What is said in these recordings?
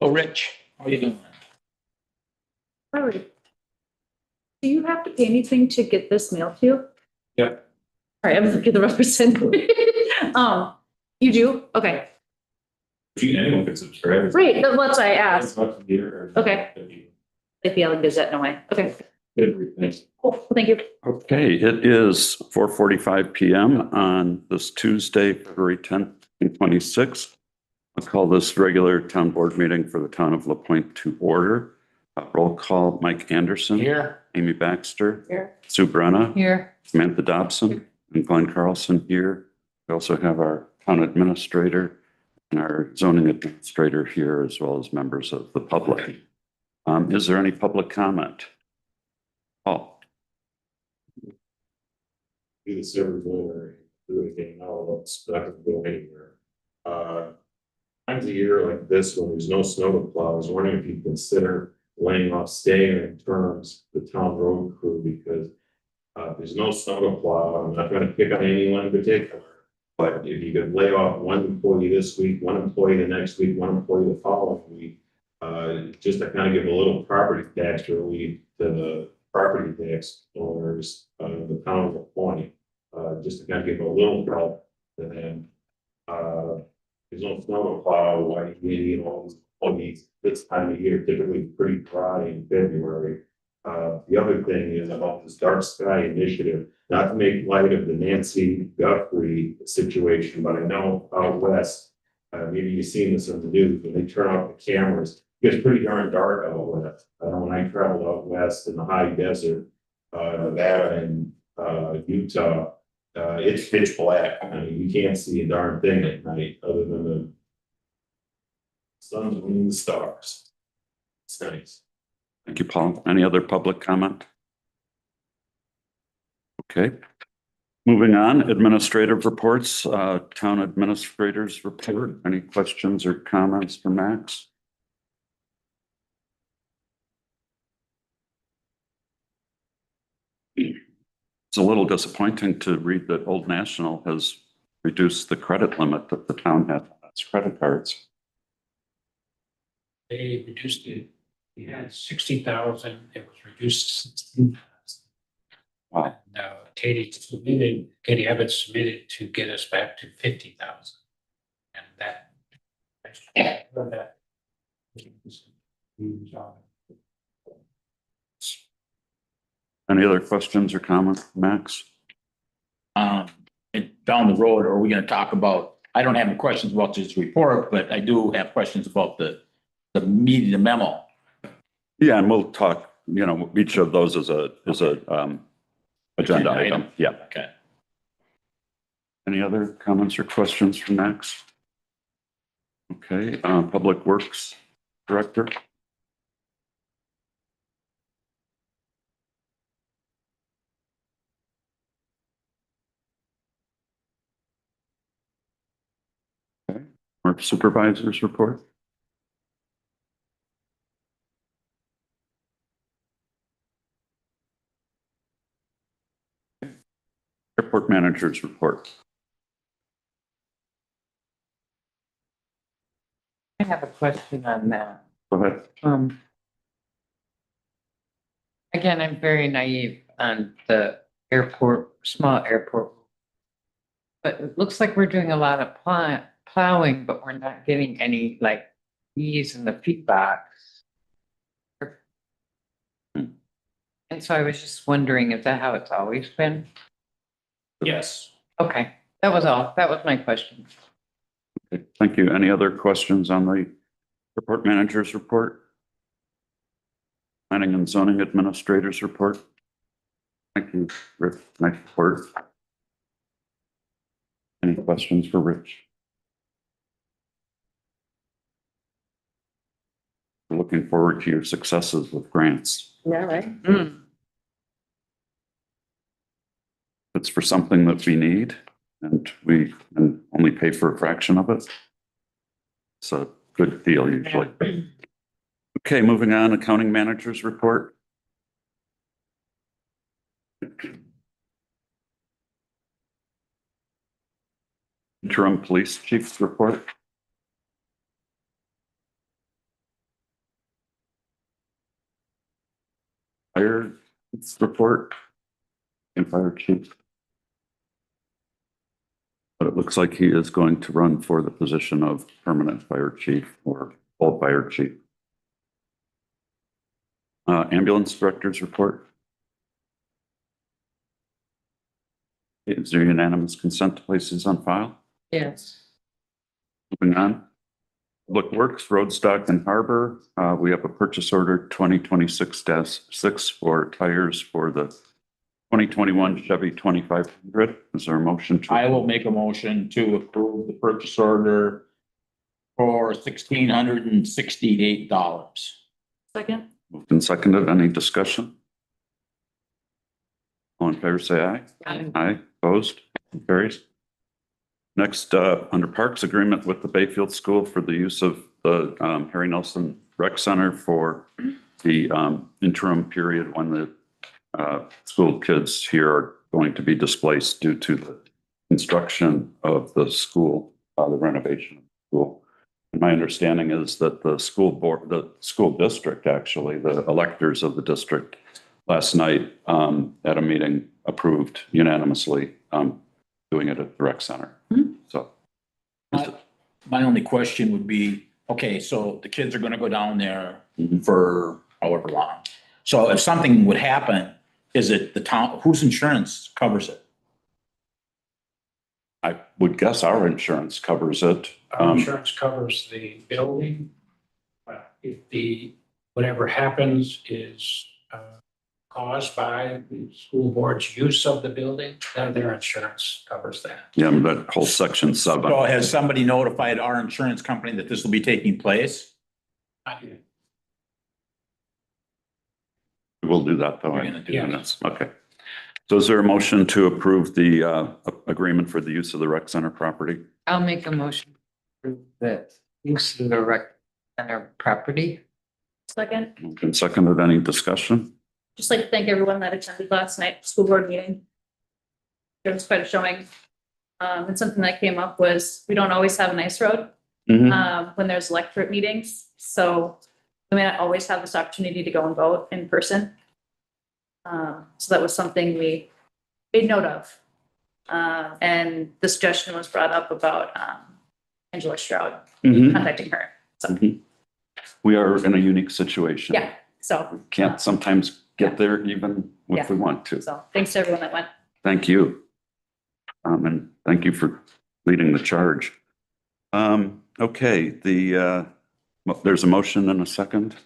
Oh, Rich, how are you doing? Harley, do you have to pay anything to get this mailed to you? All Yep. right, I'm gonna get the representative. You do? Okay, Anyone can subscribe. great, that's what I asked. Okay. Okay. If you Gazette, no way. Okay, Thanks. cool, thank you. Okay, it is 4:45 PM on this Tuesday, February 10th, 2026. I'll call this regular town board meeting for the town of La Pointe to order. Roll call, Mike Anderson. Here. Amy Baxter. Here. Sue Brenna. Here. Samantha Dobson and Glenn Carlson here. We also have our town administrator and our zoning administrator here, as well as members of the public. Is there any public comment? Paul? Do this every winter, do it again, now it's not gonna go anywhere. Times a year like this, when there's no snow to plow, I was wondering if you consider laying off stagger terms, the town road crew, because there's no snow to plow. I'm not gonna pick on anyone in particular. But if you could lay off one employee this week, one employee the next week, one employee the following week, just to kind of give a little property tax relief to the property tax owners of the town of La Pointe, just to kind of give a little help to them. There's no snow to plow, why do you need all these employees this time of year, typically pretty dry in February. The other thing is about this dark sky initiative, not to make light of the Nancy Guthrie situation, but I know out west, maybe you've seen this on the news, when they turn off the cameras, it gets pretty darn dark out west. I know when I traveled out west in the high desert, Nevada and Utah, it's pitch black. I mean, you can't see a darn thing at night other than the sun's and the stars. It's nice. Thank you, Paul. Any other public comment? Okay. Moving on, administrative reports, town administrators report. Any questions or comments for Max? It's a little disappointing to read that Old National has reduced the credit limit that the town had on its credit cards. They reduced it. We had 60,000. It was reduced to 16,000. Wow. Now, Katie Evans submitted to get us back to 50,000. And that. Any other questions or comments, Max? Down the road, are we gonna talk about, I don't have any questions about this report, but I do have questions about the meeting, the memo. Yeah, and we'll talk, each of those is a agenda item. Yeah. Okay. Any other comments or questions for Max? Okay, Public Works Director. Okay, our supervisors report. Airport managers report. I have a question on that. Go ahead. Again, I'm very naive on the airport, small airport. But it looks like we're doing a lot of plowing, but we're not getting any like fees in the feedbacks. And so I was just wondering, is that how it's always been? Yes. Okay, that was all. That was my question. Okay, thank you. Any other questions on the airport managers report? Planning and zoning administrators report. Thank you, Rich. Nice report. Any questions for Rich? We're looking forward to your successes with grants. Yeah, right. It's for something that we need and we can only pay for a fraction of it. It's a good deal usually. Okay, moving on, accounting managers report. Interim police chief's report. Fire report and fire chief. But it looks like he is going to run for the position of permanent fire chief or full fire chief. Ambulance director's report. Is there unanimous consent to place these on file? Yes. Moving on. Public Works, Roadstock and Harbor. We have a purchase order 2026-6 for tires for the 2021 Chevy 2500. Is there a motion to? I will make a motion to approve the purchase order for $1,668. Second? Moved and seconded. Any discussion? All in favor, say aye. Aye. Aye. Opposed? Carries. Next, under Parks, agreement with the Bayfield School for the use of the Harry Nelson Rec Center for the interim period when the school kids here are going to be displaced due to the construction of the school, the renovation of the school. And my understanding is that the school board, the school district, actually, the electors of the district last night at a meeting approved unanimously doing it at the rec center. So. My only question would be, okay, so the kids are gonna go down there Mhm. for however long. So if something would happen, is it the town, whose insurance covers it? I would guess our insurance covers it. Our insurance covers the building. If whatever happens is caused by the school board's use of the building, then their insurance covers that. Yeah, that whole section 7. So has somebody notified our insurance company that this will be taking place? We'll do that though. We're gonna do Yes. Okay. So is there a motion to approve the agreement for the use of the rec center property? I'll make a motion to approve the use of the rec center property. Second? Moved and seconded. Any discussion? Just like to thank everyone that attended last night's school board meeting. There was quite a showing. And something that came up was, we don't always have a nice road, when there's electorate meetings, so we may not always have this opportunity to go and vote in person. So that was something we made note of. And the suggestion was brought up about, Angela Stroud, Mhm. contacting her, so, We are in a unique situation. yeah, so, Can't sometimes get there even if we want to. so thanks to everyone that went. Thank you. And thank you for leading the charge. Okay, there's a motion and a second.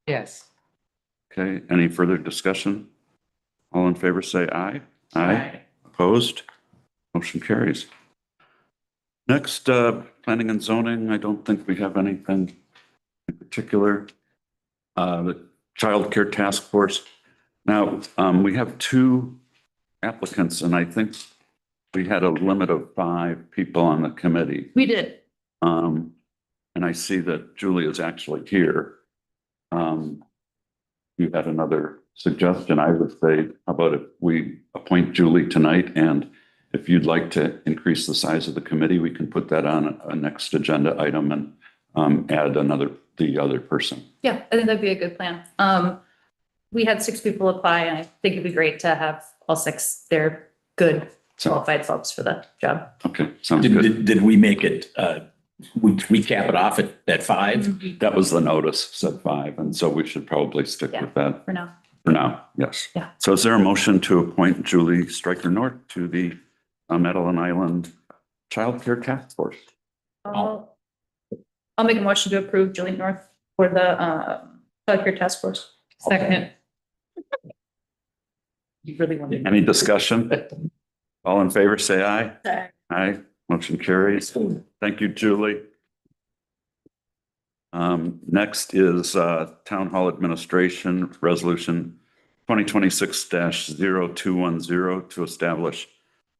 Yes. Okay, any further discussion? All in favor, say aye. Aye. Opposed? Motion carries. Next, planning and zoning. I don't think we have anything in particular. The Child Care Task Force. Now, we have 2 applicants, and I think we had a limit of 5 people on the committee. We did. And I see that Julie is actually here. You had another suggestion. I would say, how about if we appoint Julie tonight, and if you'd like to increase the size of the committee, we can put that on a next agenda item and add the other person. Yeah, I think that'd be a good plan. We had 6 people apply, and I think it'd be great to have all 6. They're good, qualified folks for the job. Okay, sounds good. Did we make it, we cap it off at 5? That was the notice, said 5, and so we should probably stick Yeah. with that For now. for now, yes. Yeah. So is there a motion to appoint Julie Stryker North to the Madeline Island Child Care Task Force? I'll make a motion to approve Julie North for the childcare task force. Second. You really wanted. Any discussion? All in favor, say aye. Aye. Aye, motion carries. Thank you, Julie. Next is Town Hall Administration Resolution 2026-0210 to establish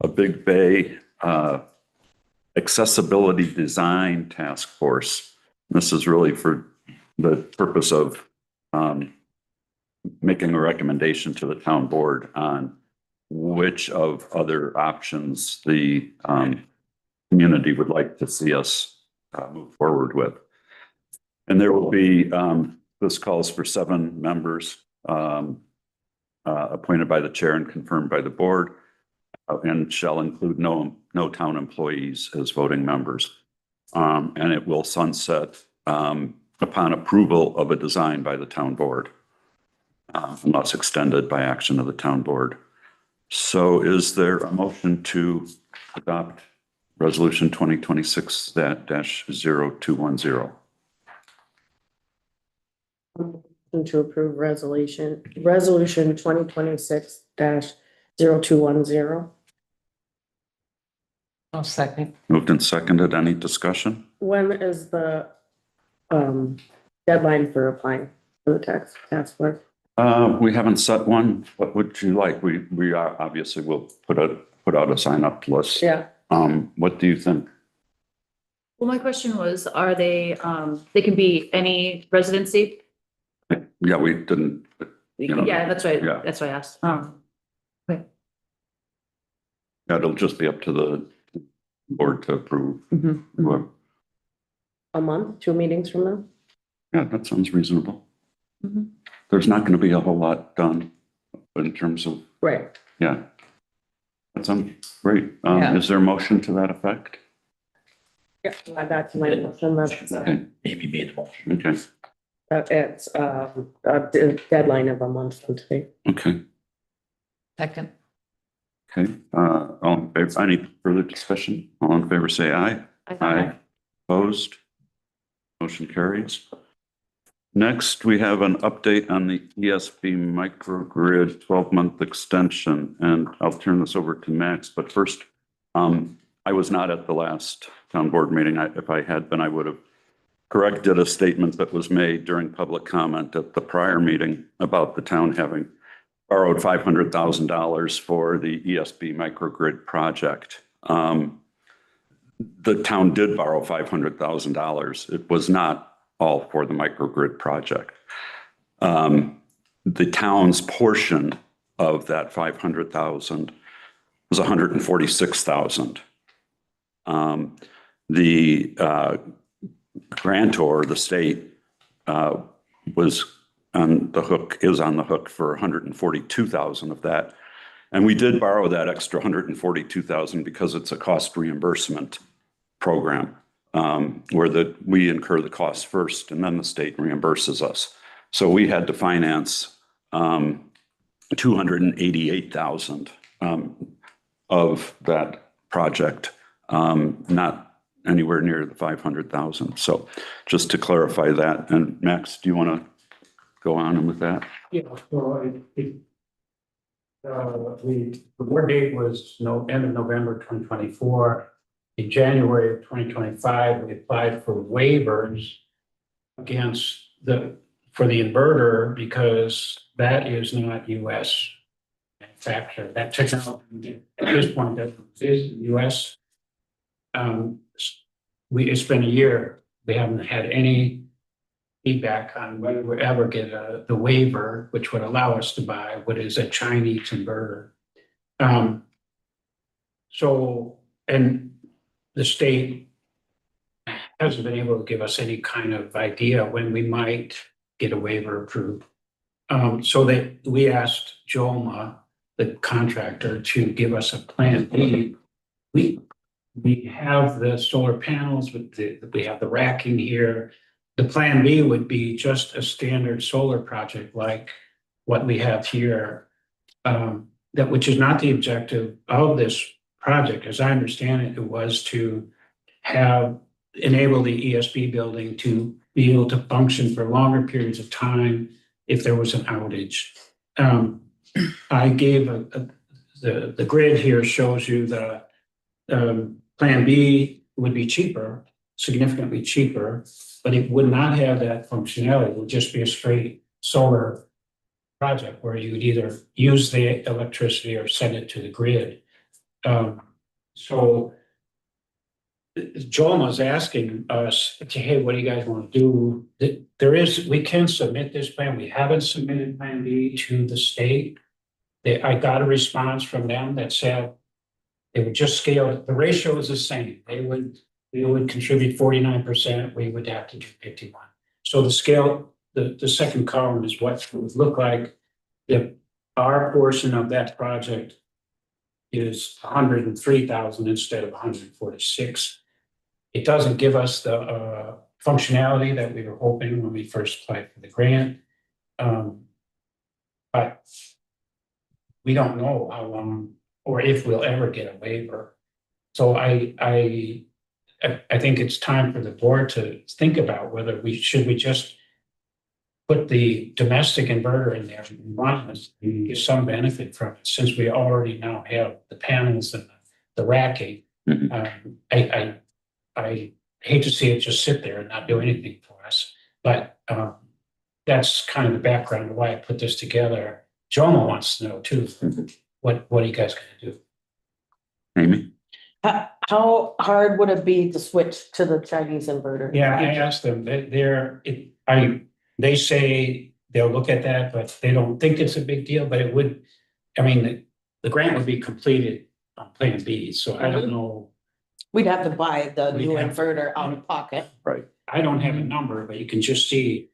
a Big Bay Accessibility Design Task Force. This is really for the purpose of making a recommendation to the town board on which of other options the community would like to see us move forward with. And there will be, this calls for 7 members. appointed by the chair and confirmed by the board, and shall include no town employees as voting members. And it will sunset upon approval of a design by the town board, unless extended by action of the town board. So is there a motion to adopt resolution 2026-0210? Motion to approve resolution 2026-0210. I'll second. Moved and seconded. Any discussion? When is the deadline for applying for the task force? We haven't set one. What would you like? We are obviously will put out a sign up list. Yeah, What do you think? Well, my question was, are they can be any residency? Yeah, we didn't, know, Yeah, that's right. yeah. That's why I asked. yeah, it'll just be up to the board to approve. Whoever- a month, 2 meetings from now? Yeah, that sounds reasonable. Mhm. There's not going to be a whole lot done in terms of, Right. yeah. That sounds great. Yeah. Is there a motion to that effect? Yeah, add that to my motion. Okay, Amy made the motion. okay, It's a deadline of a month from today. okay, Second. okay. All in favor, any further discussion? All in favor, say aye. Aye. Opposed? Motion carries. Next, we have an update on the ESB microgrid 12-month extension, and I'll turn this over to Max. But first, I was not at the last town board meeting. If I had been, I would have corrected a statement that was made during public comment at the prior meeting about the town having borrowed $500,000 for the ESB microgrid project. The town did borrow $500,000. It was not all for the microgrid project. The town's portion of that 500,000 was 146,000. The grantor, the state, was on the hook, is on the hook for 142,000 of that. And we did borrow that extra 142,000 because it's a cost reimbursement program, where we incur the cost first and then the state reimburses us. So we had to finance 288,000 of that project, not anywhere near the 500,000. So just to clarify that. And Max, do you want to go on with that? Yeah, so the board date was end of November 2024. In January of 2025, we applied for waivers for the inverter because that is not US manufactured. That technology at this point is US. It's been a year. We haven't had any feedback on whether we ever get the waiver, which would allow us to buy what is a Chinese inverter. And the state hasn't been able to give us any kind of idea when we might get a waiver approved. So that we asked Joma, the contractor, to give us a plan B. We have the solar panels, we have the racking here. The plan B would be just a standard solar project like what we have here, which is not the objective of this project. As I understand it, it was to enable the ESB building to be able to function for longer periods of time if there was an outage. I gave the grid here shows you the plan B would be cheaper, significantly cheaper, but it would not have that functionality. It would just be a straight solar project where you would either use the electricity or send it to the grid. So Joma is asking us, hey, what do you guys want to do? We can submit this plan. We haven't submitted plan B to the state. I got a response from them that said they would just scale it. The ratio is the same. They would contribute 49%. We would have to do 51. So the scale, the second column is what it would look like if our portion of that project is 103,000 instead of 146. It doesn't give us the functionality that we were hoping when we first applied for the grant. But we don't know how long or if we'll ever get a waiver. So I think it's time for the board to think about whether should we just put the domestic inverter in there and run this, and get some benefit from it, since we already now have the panels and the racking. I hate to see it just sit there and not do anything for us, but that's kind of the background of why I put this together. Joma wants to know too, what are you guys gonna do? Amy? How hard would it be to switch to the Chinese inverter? Yeah, I asked them, they say they'll look at that, but they don't think it's a big deal, but it would, I mean, the grant would be completed on Plan B, so I don't know. We'd have to buy the new We'd have- inverter out of pocket. I don't have a number, but you can just see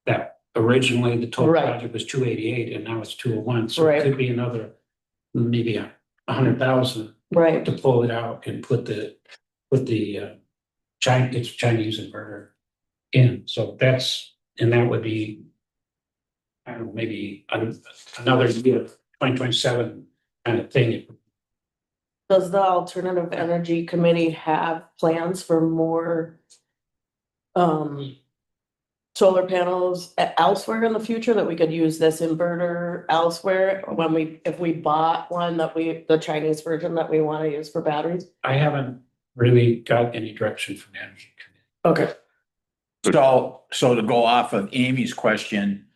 that originally the total Right. project was 288 and now it's 201, so Right. it could be another, maybe 100,000 Right. to pull it out and put the Chinese inverter in, so that would be, I don't know, maybe another year, 2027 kind of thing. Does the Alternative Energy Committee have plans for more solar panels elsewhere in the future, that we could use this inverter elsewhere if we bought one the Chinese version that we want to use for batteries? I haven't really got any direction from the Energy Committee. Okay. So to go off of Amy's question,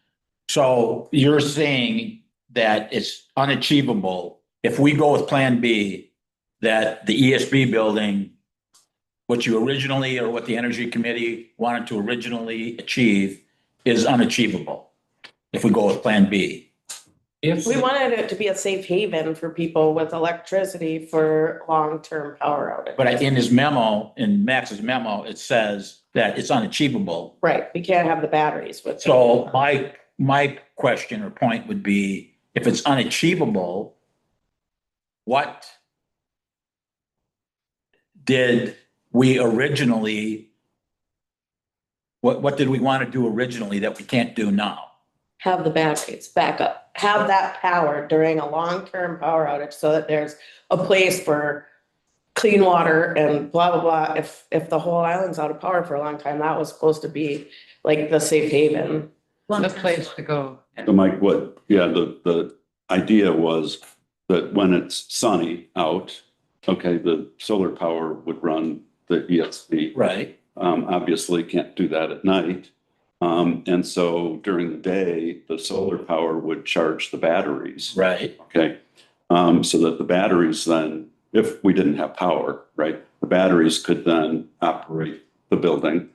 so you're saying that it's unachievable if we go with Plan B, that the ESB building, what you originally or what the Energy Committee wanted to originally achieve, is unachievable if we go with Plan B. If We wanted it to be a safe haven for people with electricity for long-term power outage. But in his memo, in Max's memo, it says that it's unachievable. Right, we can't have the batteries with. So my question or point would be, if it's unachievable, what did we originally, what did we want to do originally that we can't do now? Have the batteries back up, have that power during a long-term power outage so that there's a place for clean water and blah, blah, blah. If the whole island's out of power for a long time, that was supposed to be like the safe haven. The place to go. So Mike, the idea was that when it's sunny out, okay, the solar power would run the ESP. Right. Obviously can't do that at night. And so during the day, the solar power would charge the batteries. Right. Okay. So that the batteries then, if we didn't have power, right, the batteries could then operate the building.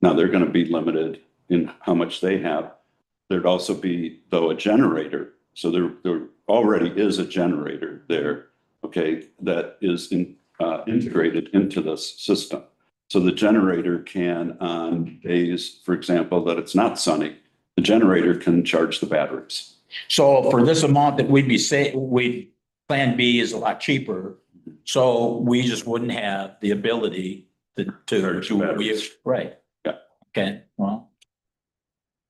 Now they're going to be limited in how much they have. There'd also be, though, a generator. So there already is a generator there, okay, that is integrated into this system. So the generator can, on days, for example, that it's not sunny, the generator can charge the batteries. So for this amount that Plan B is a lot cheaper, so we just wouldn't have the ability to Charge batteries. right. Yeah. Okay, well,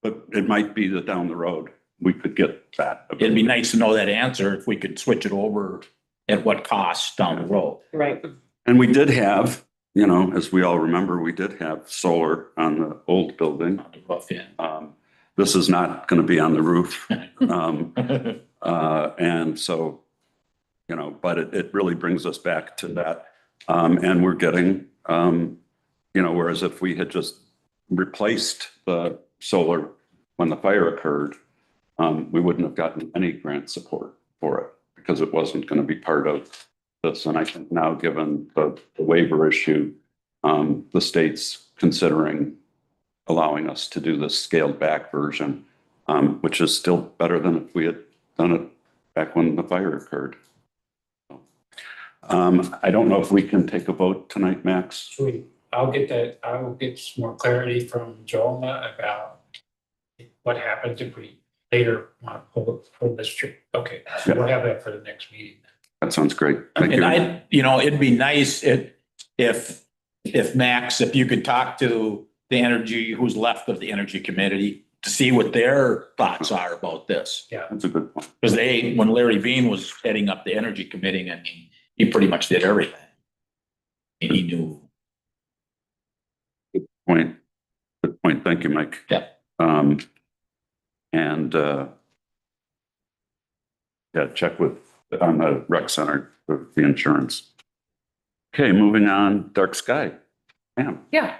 But it might be that down the road, we could get that. it'd be nice to know that answer, if we could switch it over, at what cost down the road. Right. And we did have, as we all remember, we did have solar on the old building. On the roof, yeah. This is not going to be on the roof. And so, but it really brings us back to that. And we're getting, whereas if we had just replaced the solar when the fire occurred, we wouldn't have gotten any grant support for it because it wasn't going to be part of this. And I think now, given the waiver issue, the state's considering allowing us to do this scaled back version, which is still better than if we had done it back when the fire occurred. I don't know if we can take a vote tonight, Max. Sweet. I'll get some more clarity from Joma about what happens if we later want to pull this trip. Okay, so we'll have that for the next meeting. That sounds great. Thank And you. it'd be nice if Max, if you could talk to the energy, who's left of the energy committee to see what their thoughts are about this. That's a good point. Because when Larry Bean was heading up the energy committee, I mean, he pretty much did everything. And he knew. Good point. Thank you, Mike. Yeah. And check on the rec center for the insurance. Okay, moving on, dark sky. Pam. Yeah,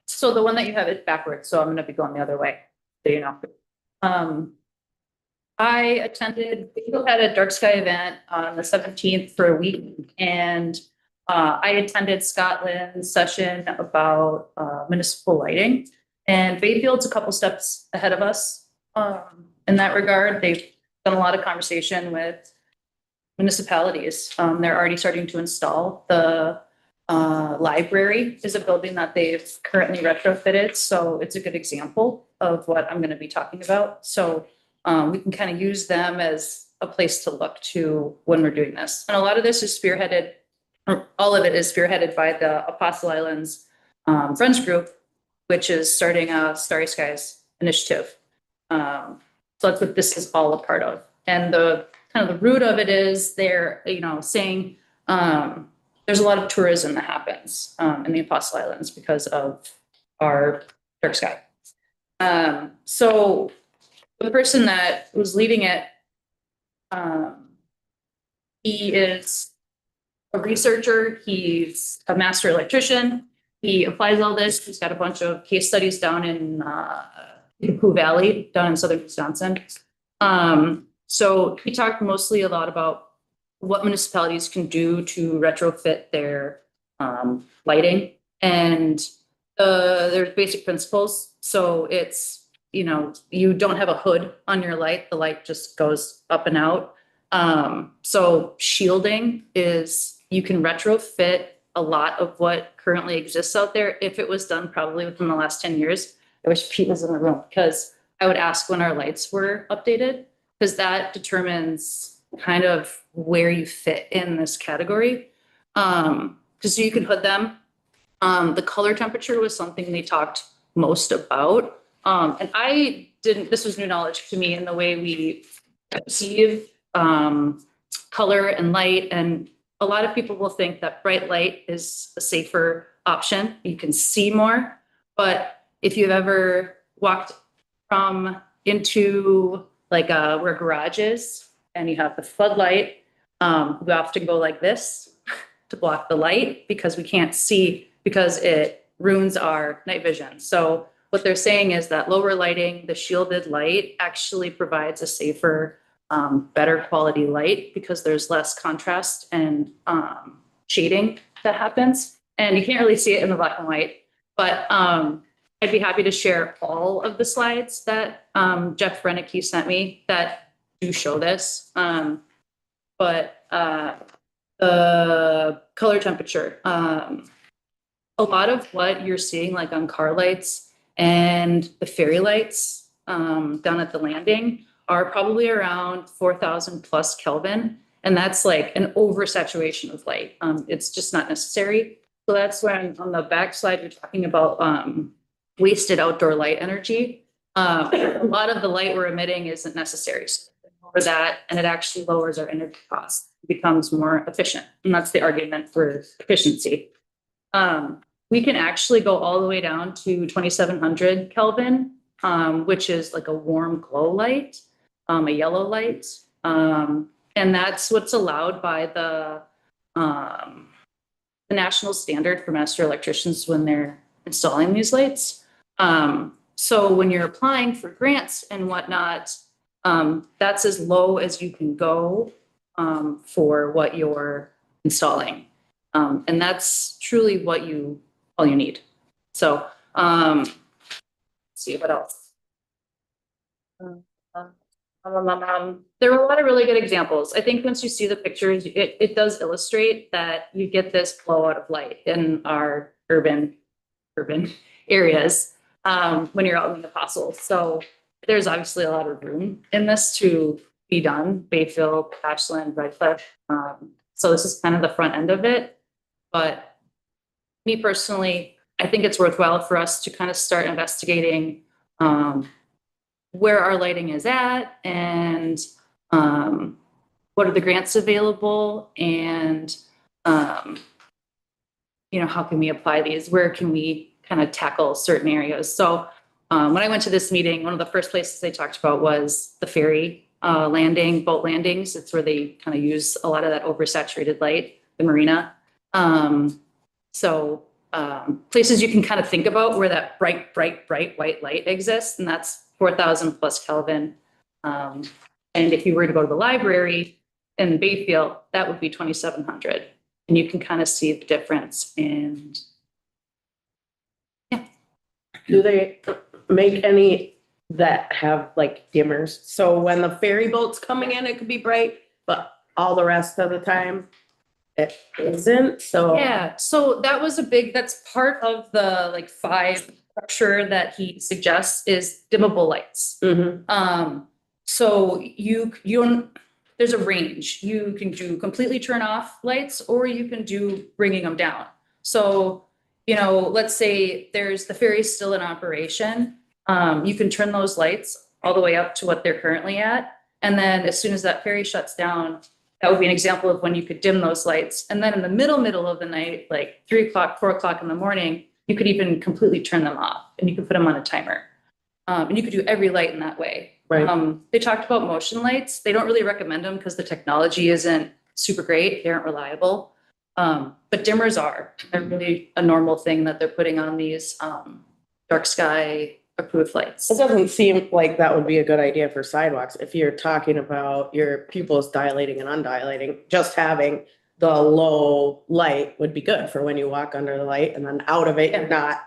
so the one that you have is backwards, so I'm gonna be going the other way, so you know. I attended, we had a dark sky event on the 17th for a week, and I attended Scotland's session about municipal lighting. And Bayfield's a couple steps ahead of us in that regard. They've done a lot of conversation with municipalities. They're already starting to install the library is a building that they've currently retrofitted. So it's a good example of what I'm going to be talking about. So we can kind of use them as a place to look to when we're doing this. And a lot of this is spearheaded, or all of it is spearheaded by the Apostle Islands Friends Group, which is starting a Starry Skies initiative. So that's what this is all a part of. And the kind of the root of it is they're, saying there's a lot of tourism that happens in the Apostle Islands because of our dark sky. So the person that was leading it, he is a researcher. He's a master electrician. He applies all this. He's got a bunch of case studies down in Pooh Valley, down in southern Wisconsin. So he talked mostly a lot about what municipalities can do to retrofit their lighting. And there's basic principles. So it's, you don't have a hood on your light. The light just goes up and out. So shielding is, you can retrofit a lot of what currently exists out there. If it was done probably within the last 10 years, I wish Pete was in the room, because I would ask when our lights were updated, because that determines kind of where you fit in this category. Because you can hood them. The color temperature was something they talked most about. And this was new knowledge to me in the way we perceive color and light. And a lot of people will think that bright light is a safer option. You can see more. But if you've ever walked into like where a garage is and you have the floodlight, we often go like this to block the light because we can't see, because it ruins our night vision. So what they're saying is that lower lighting, the shielded light, actually provides a safer, better quality light because there's less contrast and shading that happens. And you can't really see it in the black and white, but I'd be happy to share all of the slides that Jeff Renicky sent me that do show this. But the color temperature, a lot of what you're seeing like on car lights and the fairy lights down at the landing are probably around 4,000 plus Kelvin. And that's like an oversaturation of light. It's just not necessary. So that's when on the back slide, you're talking about wasted outdoor light energy. A lot of the light we're emitting isn't necessary. So over that, and it actually lowers our energy costs, it becomes more efficient. And that's the argument for efficiency. We can actually go all the way down to 2,700 Kelvin, which is like a warm glow light, a yellow light. And that's what's allowed by the national standard for master electricians when they're installing these lights. So when you're applying for grants and whatnot, that's as low as you can go for what you're installing. And that's truly what all you need. So let's see what else. There were a lot of really good examples. I think once you see the pictures, it does illustrate that you get this blowout of light in our urban areas when you're out in the Apostle. So there's obviously a lot of room in this to be done, Bayfield, Ashland, Redcliffe. So this is kind of the front end of it. But me personally, I think it's worthwhile for us to kind of start investigating where our lighting is at and what are the grants available and how can we apply these? Where can we kind of tackle certain areas? So when I went to this meeting, one of the first places they talked about was the ferry landing, boat landings. It's where they kind of use a lot of that oversaturated light, the marina. So places you can kind of think about where that bright white light exists, and that's 4,000 plus Kelvin. And if you were to go to the library in Bayfield, that would be 2,700. And you can kind of see the difference. And Do they make any that have like dimmers? So when the ferry boat's coming in, it could be bright, but all the rest of the time it isn't. So yeah, so that was that's part of the like 5 structure that he suggests is dimmable lights. Mhm. So you don't, there's a range. You can do completely turn off lights, or you can do bringing them down. So, let's say there's the ferry's still in operation. You can turn those lights all the way up to what they're currently at. And then as soon as that ferry shuts down, that would be an example of when you could dim those lights. And then in the middle of the night, like 3 o'clock, 4 o'clock in the morning, you could even completely turn them off and you could put them on a timer. And you could do every light in that way. Right. They talked about motion lights. They don't really recommend them because the technology isn't super great. They aren't reliable. But dimmers are. They're really a normal thing that they're putting on these dark sky approved lights. It doesn't seem like that would be a good idea for sidewalks. If you're talking about your pupils dilating and undilating, just having the low light would be good for when you walk under the light, and then out of it, you're not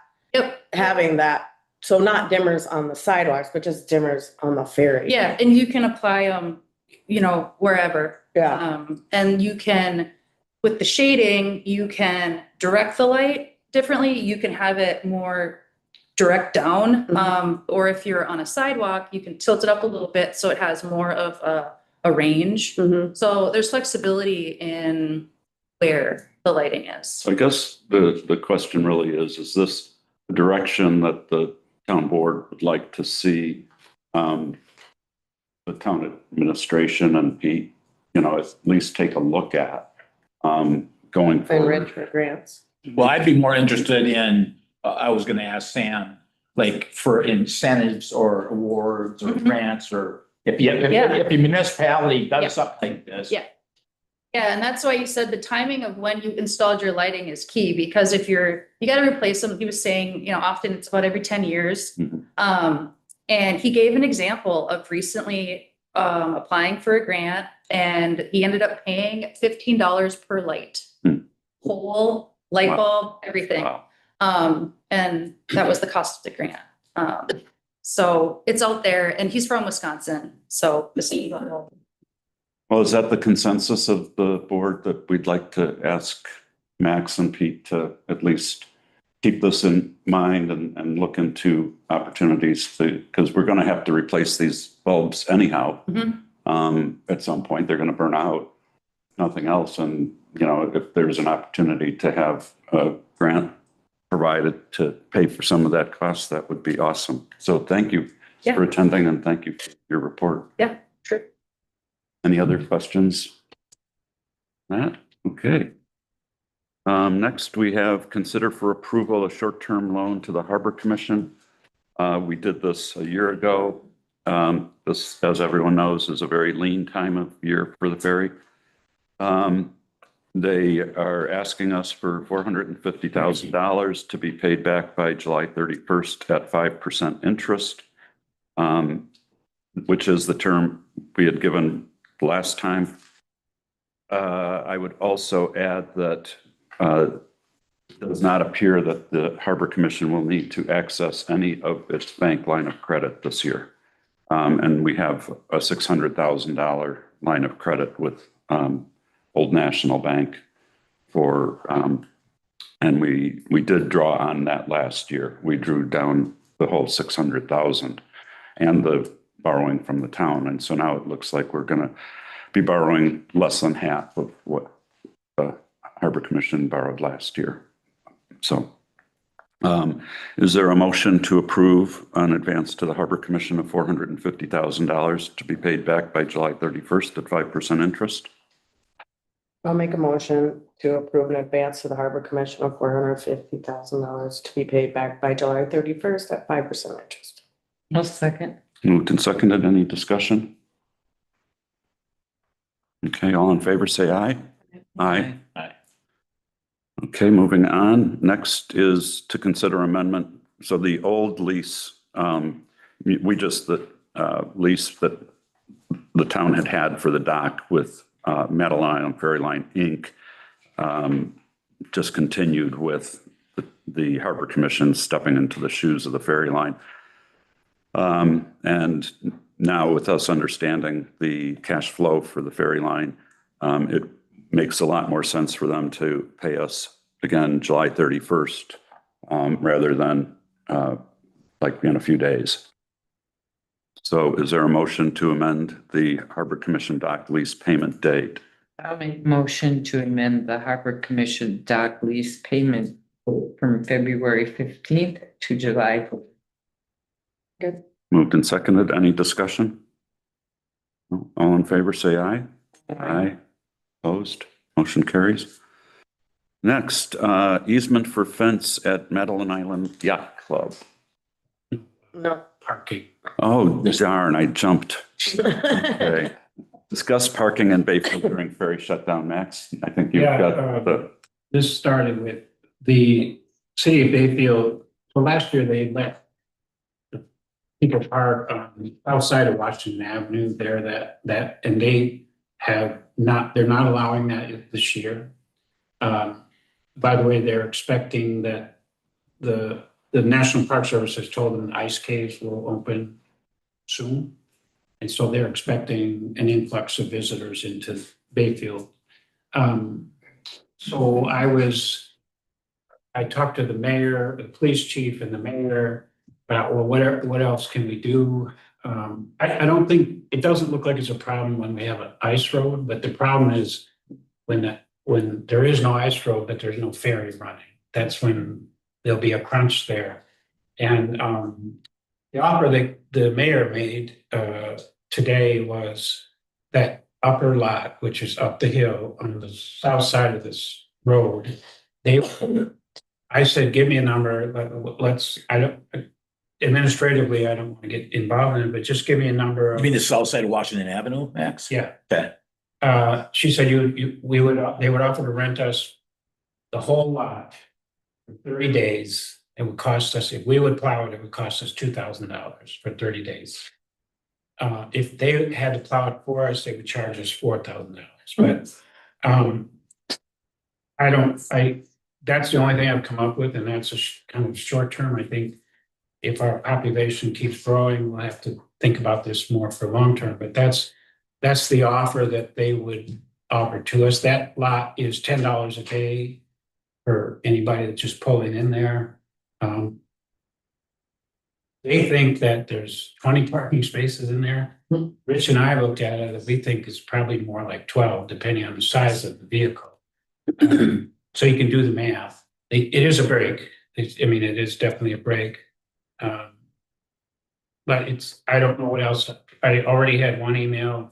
having that. So not dimmers on the sidewalks, but just dimmers on the ferry. Yeah, and you can apply them, wherever. Yeah. And you can, with the shading, you can direct the light differently. You can have it more direct down. Or if you're on a sidewalk, you can tilt it up a little bit so it has more of a range. Mhm. So there's flexibility in where the lighting is. So I guess the question really is this the direction that the town board would like to see the town administration and Pete, at least take a look at going And forward? rent for grants. Well, I'd be more interested in, I was gonna ask Sam, like for incentives or awards or Mhm. grants, or if Yeah. a municipality Yeah. does something like this. Yeah. Yeah, and that's why you said the timing of when you installed your lighting is key, because if you got to replace them, he was saying, often it's about every 10 years. Mhm. And he gave an example of recently applying for a grant, and he ended up paying $15 per light. Whole light Wow. bulb, everything. Wow. And that was the cost of the grant. So it's out there, and he's from Wisconsin, so this is. Well, is that the consensus of the board that we'd like to ask Max and Pete to at least keep this in mind and look into opportunities because we're going to have to replace these bulbs anyhow. At some point, they're going to burn out, nothing else. And, if there's an opportunity to have a grant provided to pay for some of that cost, that would be awesome. So thank you Yeah. for attending and thank you for your report. Yeah, sure. Any other questions? Matt? Okay. Next, we have consider for approval a short-term loan to the Harbor Commission. We did this a year ago. This, as everyone knows, is a very lean time of year for the ferry. They are asking us for $450,000 to be paid back by July 31st at 5% interest, which is the term we had given last time. I would also add that it does not appear that the Harbor Commission will need to access any of its bank line of credit this year. And we have a $600,000 line of credit with Old National Bank and we did draw on that last year. We drew down the whole 600,000. and the borrowing from the town. And so now it looks like we're going to be borrowing less than half of what the Harbor Commission borrowed last year. So is there a motion to approve an advance to the Harbor Commission of $450,000 to be paid back by July 31st at 5% interest? I'll make a motion to approve an advance to the Harbor Commission of $450,000 to be paid back by July 31st at 5% interest. No second. Moved and seconded. Any discussion? Okay, all in favor, say aye. Aye. Aye. Okay, moving on. Next is to consider amendment. So the old lease, we just, the lease that the town had for the dock with Metal Island Ferry Line, Inc., just continued with the Harbor Commission stepping into the shoes of the ferry line. And now with us understanding the cash flow for the ferry line, it makes a lot more sense for them to pay us again July 31st rather than like in a few days. So is there a motion to amend the Harbor Commission dock lease payment date? I'll make motion to amend the Harbor Commission dock lease payment from February 15th to July. Good. Moved and seconded. Any discussion? All in favor, say aye. Aye. Opposed? Motion carries. Next, easement for fence at Madeline Island Yacht Club. No. Parking. Oh, darn, I jumped. Okay. Discuss parking in Bayfield during ferry shutdown, Max. I think you've Yeah, got the, This started with the city of Bayfield. So last year they let the people park on the outside of Washington Avenue there and they have not, they're not allowing that this year. By the way, they're expecting that the National Park Service has told them the ice caves will open soon. And so they're expecting an influx of visitors into Bayfield. So I talked to the mayor, the police chief and the mayor about, well, what else can we do? I don't think, it doesn't look like it's a problem when we have an ice road, but the problem is when there is no ice road, but there's no ferry running. That's when there'll be a crunch there. And the offer that the mayor made today was that upper lot, which is up the hill on the south side of this road. I said, give me a number. Administratively, I don't want to get involved in it, but just give me a number. You mean the south side of Washington Avenue, Max? Yeah. Okay. She said they would offer to rent us the whole lot for 30 days. It would cost us, if we would plow it, it would cost us $2,000 for 30 days. If they had to plow it for us, they would charge us $4,000. But that's the only thing I've come up with, and that's a kind of short term. I think if our population keeps growing, we'll have to think about this more for long term. But that's the offer that they would offer to us. That lot is $10 a day for anybody that's just pulling in there. They think that there's 20 parking spaces in there. Rich and I looked at it, and we think it's probably more like 12, depending on the size of the vehicle. So you can do the math. It is a break. It is definitely a break. But I don't know what else. I already had one email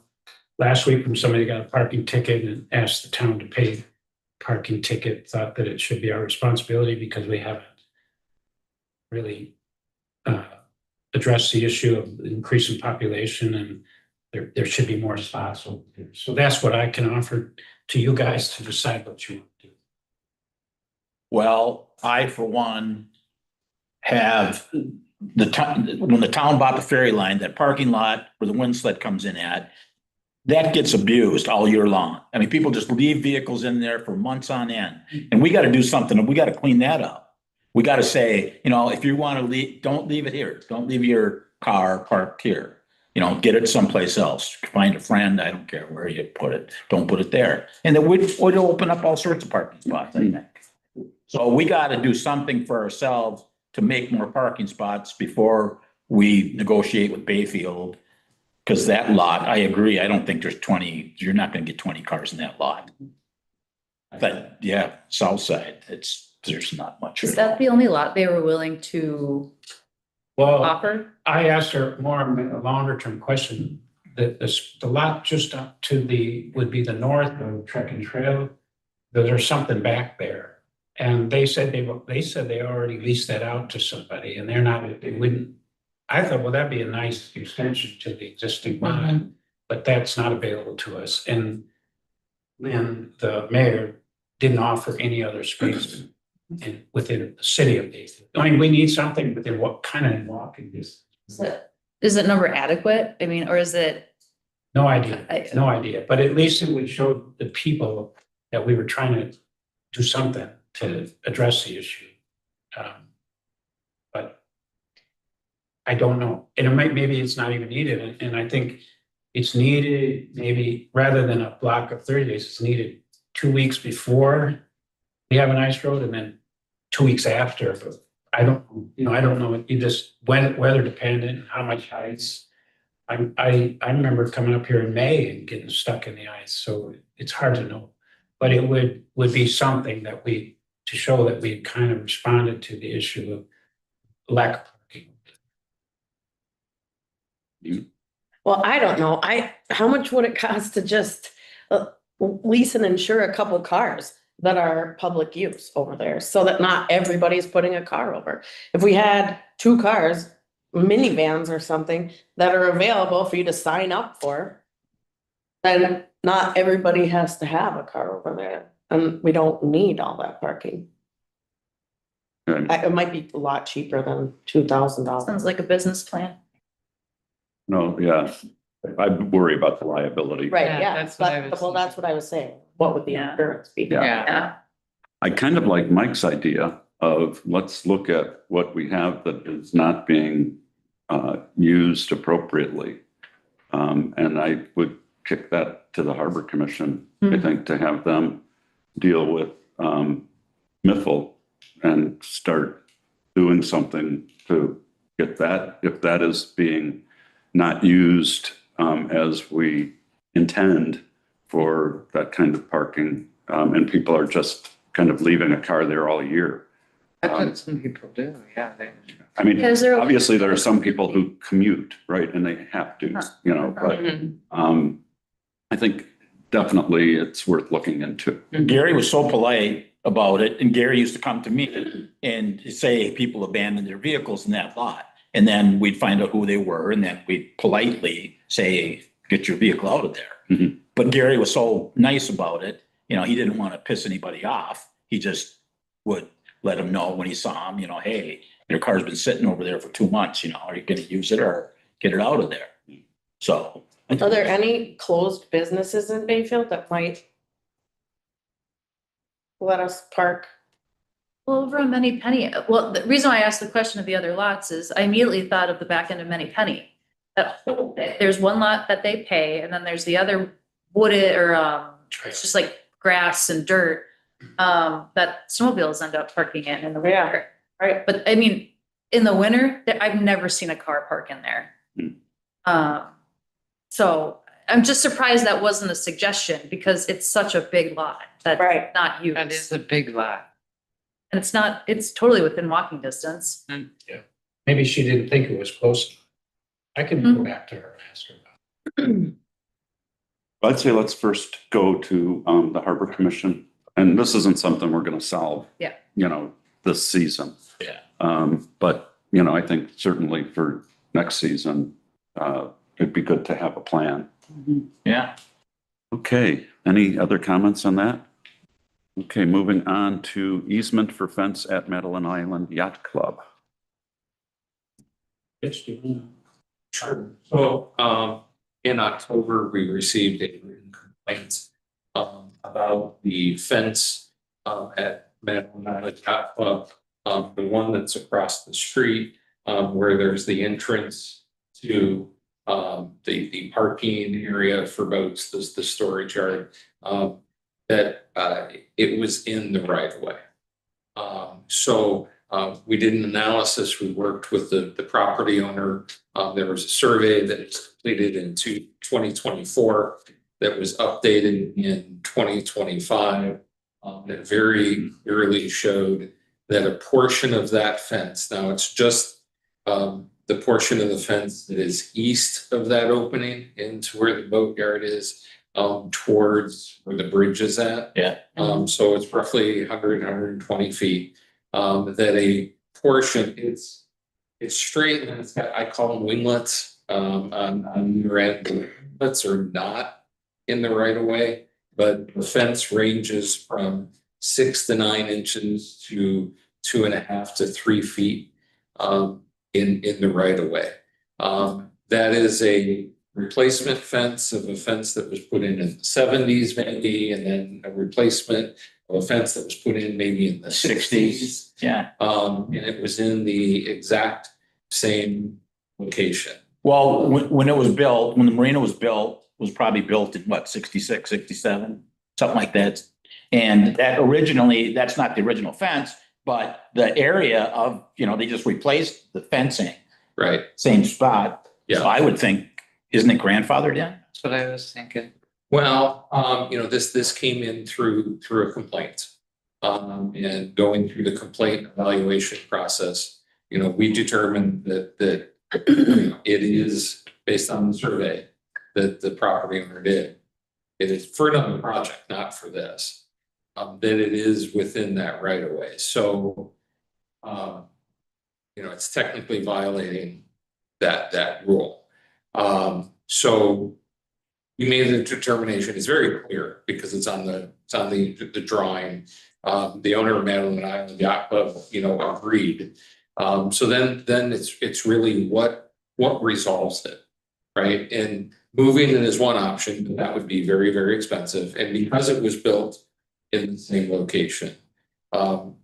last week from somebody who got a parking ticket and asked the town to pay parking ticket, thought that it should be our responsibility because we haven't really addressed the issue of increasing population, and there should be more spots. So that's what I can offer to you guys to decide what you want to do. Well, I, for one, have when the town bought the ferry line, that parking lot where the wind sled comes in at, that gets abused all year long. I mean, people just leave vehicles in there for months on end. And we got to do something. We got to clean that up. We got to say, if you want to leave, don't leave it here. Don't leave your car parked here. Get it someplace else. Find a friend. I don't care where you put it. Don't put it there. And then would open up all sorts of parking spots, I think. So we got to do something for ourselves to make more parking spots before we negotiate with Bayfield. Cause that lot, I agree, I don't think there's 20, you're not gonna get 20 cars in that lot. But yeah, south side, there's not much. Is at all. that the only lot they were willing to Well, offer? I asked her more of a longer term question. The lot just up to would be the north of Trek and Trail. There's something back there. And they said they already leased that out to somebody and they wouldn't. I thought, well, that'd be a nice extension to the existing line, but that's not available to us. And then the mayor didn't offer any other space within the city of Bayfield. I mean, we need something within what kind of walking distance. Is it number adequate? I mean, or is it? No idea, no idea, but at least it would show the people that we were trying to do something to address the issue. But I don't know, and maybe it's not even needed, and I think it's needed, maybe rather than a block of 30 days, it's needed 2 weeks before we have an ice road and then 2 weeks after, but I don't know, you just weather dependent, how much ice. I remember coming up here in May and getting stuck in the ice, so it's hard to know. But it would be something that to show that we kind of responded to the issue of lack of parking. Well, I don't know. How much would it cost to just lease and insure a couple cars that are public use over there so that not everybody's putting a car over? If we had 2 cars, minivans or something that are available for you to sign up for, then not everybody has to have a car over there and we don't need all that parking. And It might be a lot cheaper than $2,000. Sounds like a business plan. no, yeah, I worry about the liability. Right, Yeah, yeah, that's what I was well, that's what I was saying. What would the Yeah. insurance be? Yeah. Yeah. I kind of like Mike's idea of let's look at what we have that is not being used appropriately. And I would kick that to the Harbor Commission, I think, to have them deal with Miffle and start doing something to get that, if that is being not used as we intend for that kind of parking, and people are just kind of leaving a car there all year. That's what some people do, yeah. I mean, Yeah, is there- obviously, there are some people who commute, right, and they have to, you know, but I think definitely it's worth looking into. Gary was so polite about it, and Gary used to come to me and say people abandoned their vehicles in that lot. And then we'd find out who they were, and then we'd politely say, get your vehicle out of there. Mhm. But Gary was so nice about it, you know, he didn't want to piss anybody off. He just would let them know when he saw them, you know, hey, your car's been sitting over there for 2 months, you know, are you gonna use it or get it out of there? So. Are there any closed businesses in Bayfield that might let us park? Well, over on Many Penny, well, the reason why I asked the question of the other lots is I immediately thought of the back end of Many Penny. There's one lot that they pay, and then there's the other wooded or it's just like grass and dirt that snowmobiles end up parking in the winter. Right, but I mean, in the winter, I've never seen a car park in there. So I'm just surprised that wasn't a suggestion because it's such a big lot that's Right. not used. That is a big lot. And it's totally within walking distance. Maybe she didn't think it was close enough. I can go back to her and ask her about it. I'd say let's first go to the Harbor Commission, and this isn't something we're gonna solve. Yeah. You know, this season. Yeah. But, you know, I think certainly for next season, it'd be good to have a plan. Yeah. Okay, any other comments on that? Okay, moving on to easement for fence at Madeline Island Yacht Club. Yes, do you want Sure. So, in October, we received a written complaint, about the fence, at Madeline Island Yacht Club. The one that's across the street, where there's the entrance to, the parking area for boats, the storage yard, that, it was in the right of way. So, We did an analysis. We worked with the property owner. There was a survey that was completed in 2024 that was updated in 2025. That very clearly showed that a portion of that fence, now it's just the portion of the fence that is east of that opening into where the boatyard is, towards where the bridge is at. Yeah. So it's roughly 120 feet. That a portion, it's straight and it's got, I call them winglets, on either end. The winglets are not in the right of way, but the fence ranges from 6 to 9 inches to 2.5 to 3 feet, in the right of way. That is a replacement fence of a fence that was put in the 70s maybe, and then a replacement of a fence that was put in maybe in the 60s. Yeah. And it was in the exact same location. Well, when it was built, when the marina was built, it was probably built in what, 66, 67, something like that. And that originally, that's not the original fence, but the area of, they just replaced the fencing, Right. same spot. So Yeah. I would think, isn't it grandfathered in? That's what I was thinking. Well, this came in through a complaint. And going through the complaint evaluation process, we determined that it is based on the survey that the property owner did. It is for another project, not for this. That it is within that right of way. So, it's technically violating that rule. So we made the determination. It's very clear because it's on the drawing. The owner of Madeline Island Yacht Club, agreed. So then it's really what resolves it, right? And moving it is one option, but that would be very, very expensive. And because it was built in the same location, and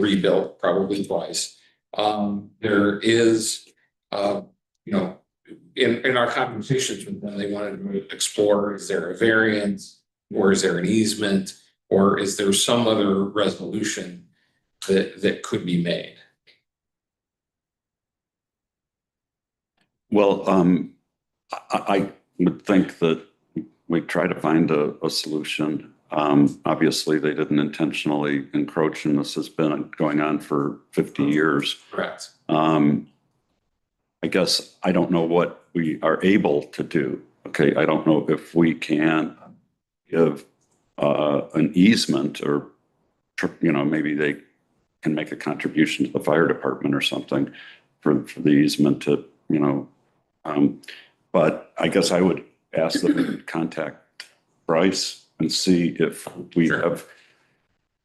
rebuilt probably twice, there is, in our conversations with them, they wanted to explore, is there a variance, or is there an easement, or is there some other resolution that could be made? Well, I would think that we try to find a solution. Obviously, they didn't intentionally encroach, and this has been going on for 50 years. Correct. I guess I don't know what we are able to do. Okay, I don't know if we can give an easement, or maybe they can make a contribution to the fire department or something for the easement to but I guess I would ask them to contact Bryce and see if we Sure. have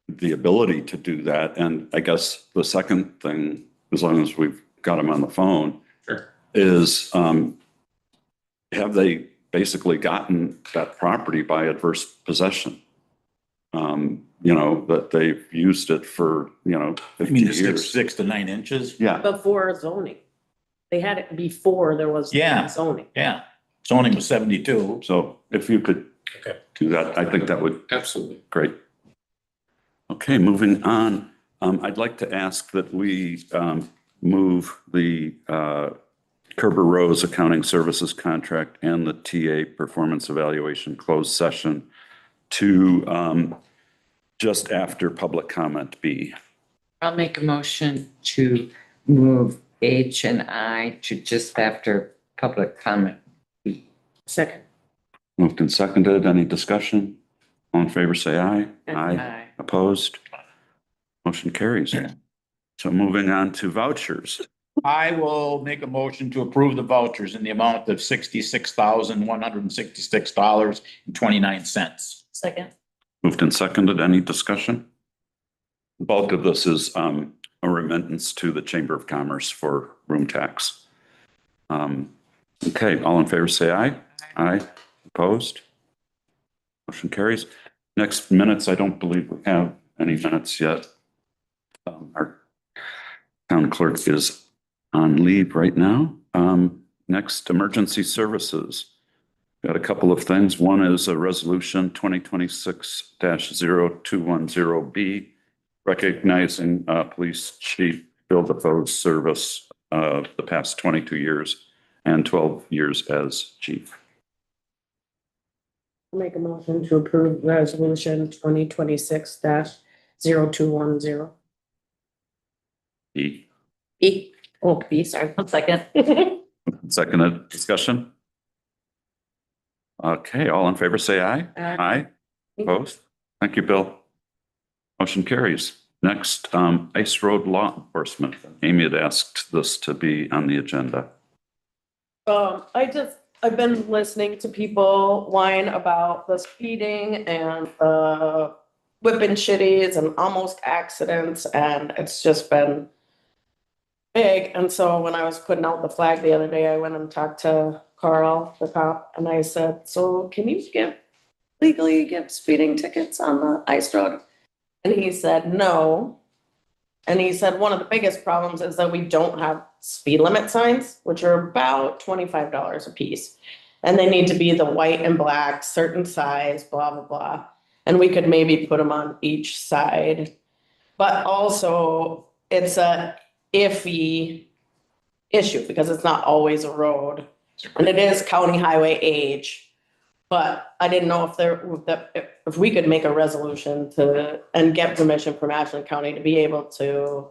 the ability to do that. And I guess the second thing, as long as we've got him on the phone, Sure. is have they basically gotten that property by adverse possession? That they've used it for, 50 years. 6 to 9 inches? Yeah, Before zoning. They had it before there was Yeah. zoning. Yeah. Zoning was 72. so if you could Okay. do that, I think that would Absolutely. great. Okay, moving on. I'd like to ask that we move the Kerber Rose Accounting Services Contract and the TA Performance Evaluation closed session to just after public comment B. I'll make a motion to move H and I to just after public comment. Second. Moved and seconded. Any discussion? All in favor, say aye. Aye. Opposed? Motion carries. So moving on to vouchers. I will make a motion to approve the vouchers in the amount of $66,166.29. Second. Moved and seconded. Any discussion? The bulk of this is a remittance to the Chamber of Commerce for room tax. Okay, all in favor, say aye. Aye. Opposed? Motion carries. Next, minutes. I don't believe we have any minutes yet. Our town clerk is on leave right now. Next, emergency services. Got a couple of things. One is a resolution 2026-0210B recognizing Police Chief Bill Defoe's service of the past 22 years and 12 years as chief. Make a motion to approve resolution 2026-0210. E. E, oh, B, sorry, 1 second. Seconded, discussion? Okay, all in favor, say aye. Aye. Opposed? Thank you, Bill. Motion carries. Next, Ice Road Law Enforcement. Amy had asked this to be on the agenda. I've been listening to people whine about the speeding and whipping shitties and almost accidents, and it's just been big. And so when I was putting out the flag the other day, I went and talked to Carl, the cop, and I said, so can you legally give speeding tickets on the ice road? And he said, no. And he said, one of the biggest problems is that we don't have speed limit signs, which are about $25 a piece. And they need to be the white and black, certain size, blah, blah, blah. And we could maybe put them on each side. But also, it's a iffy issue because it's not always a road. And it is county highway age. But I didn't know if we could make a resolution and get permission from Ashland County to be able to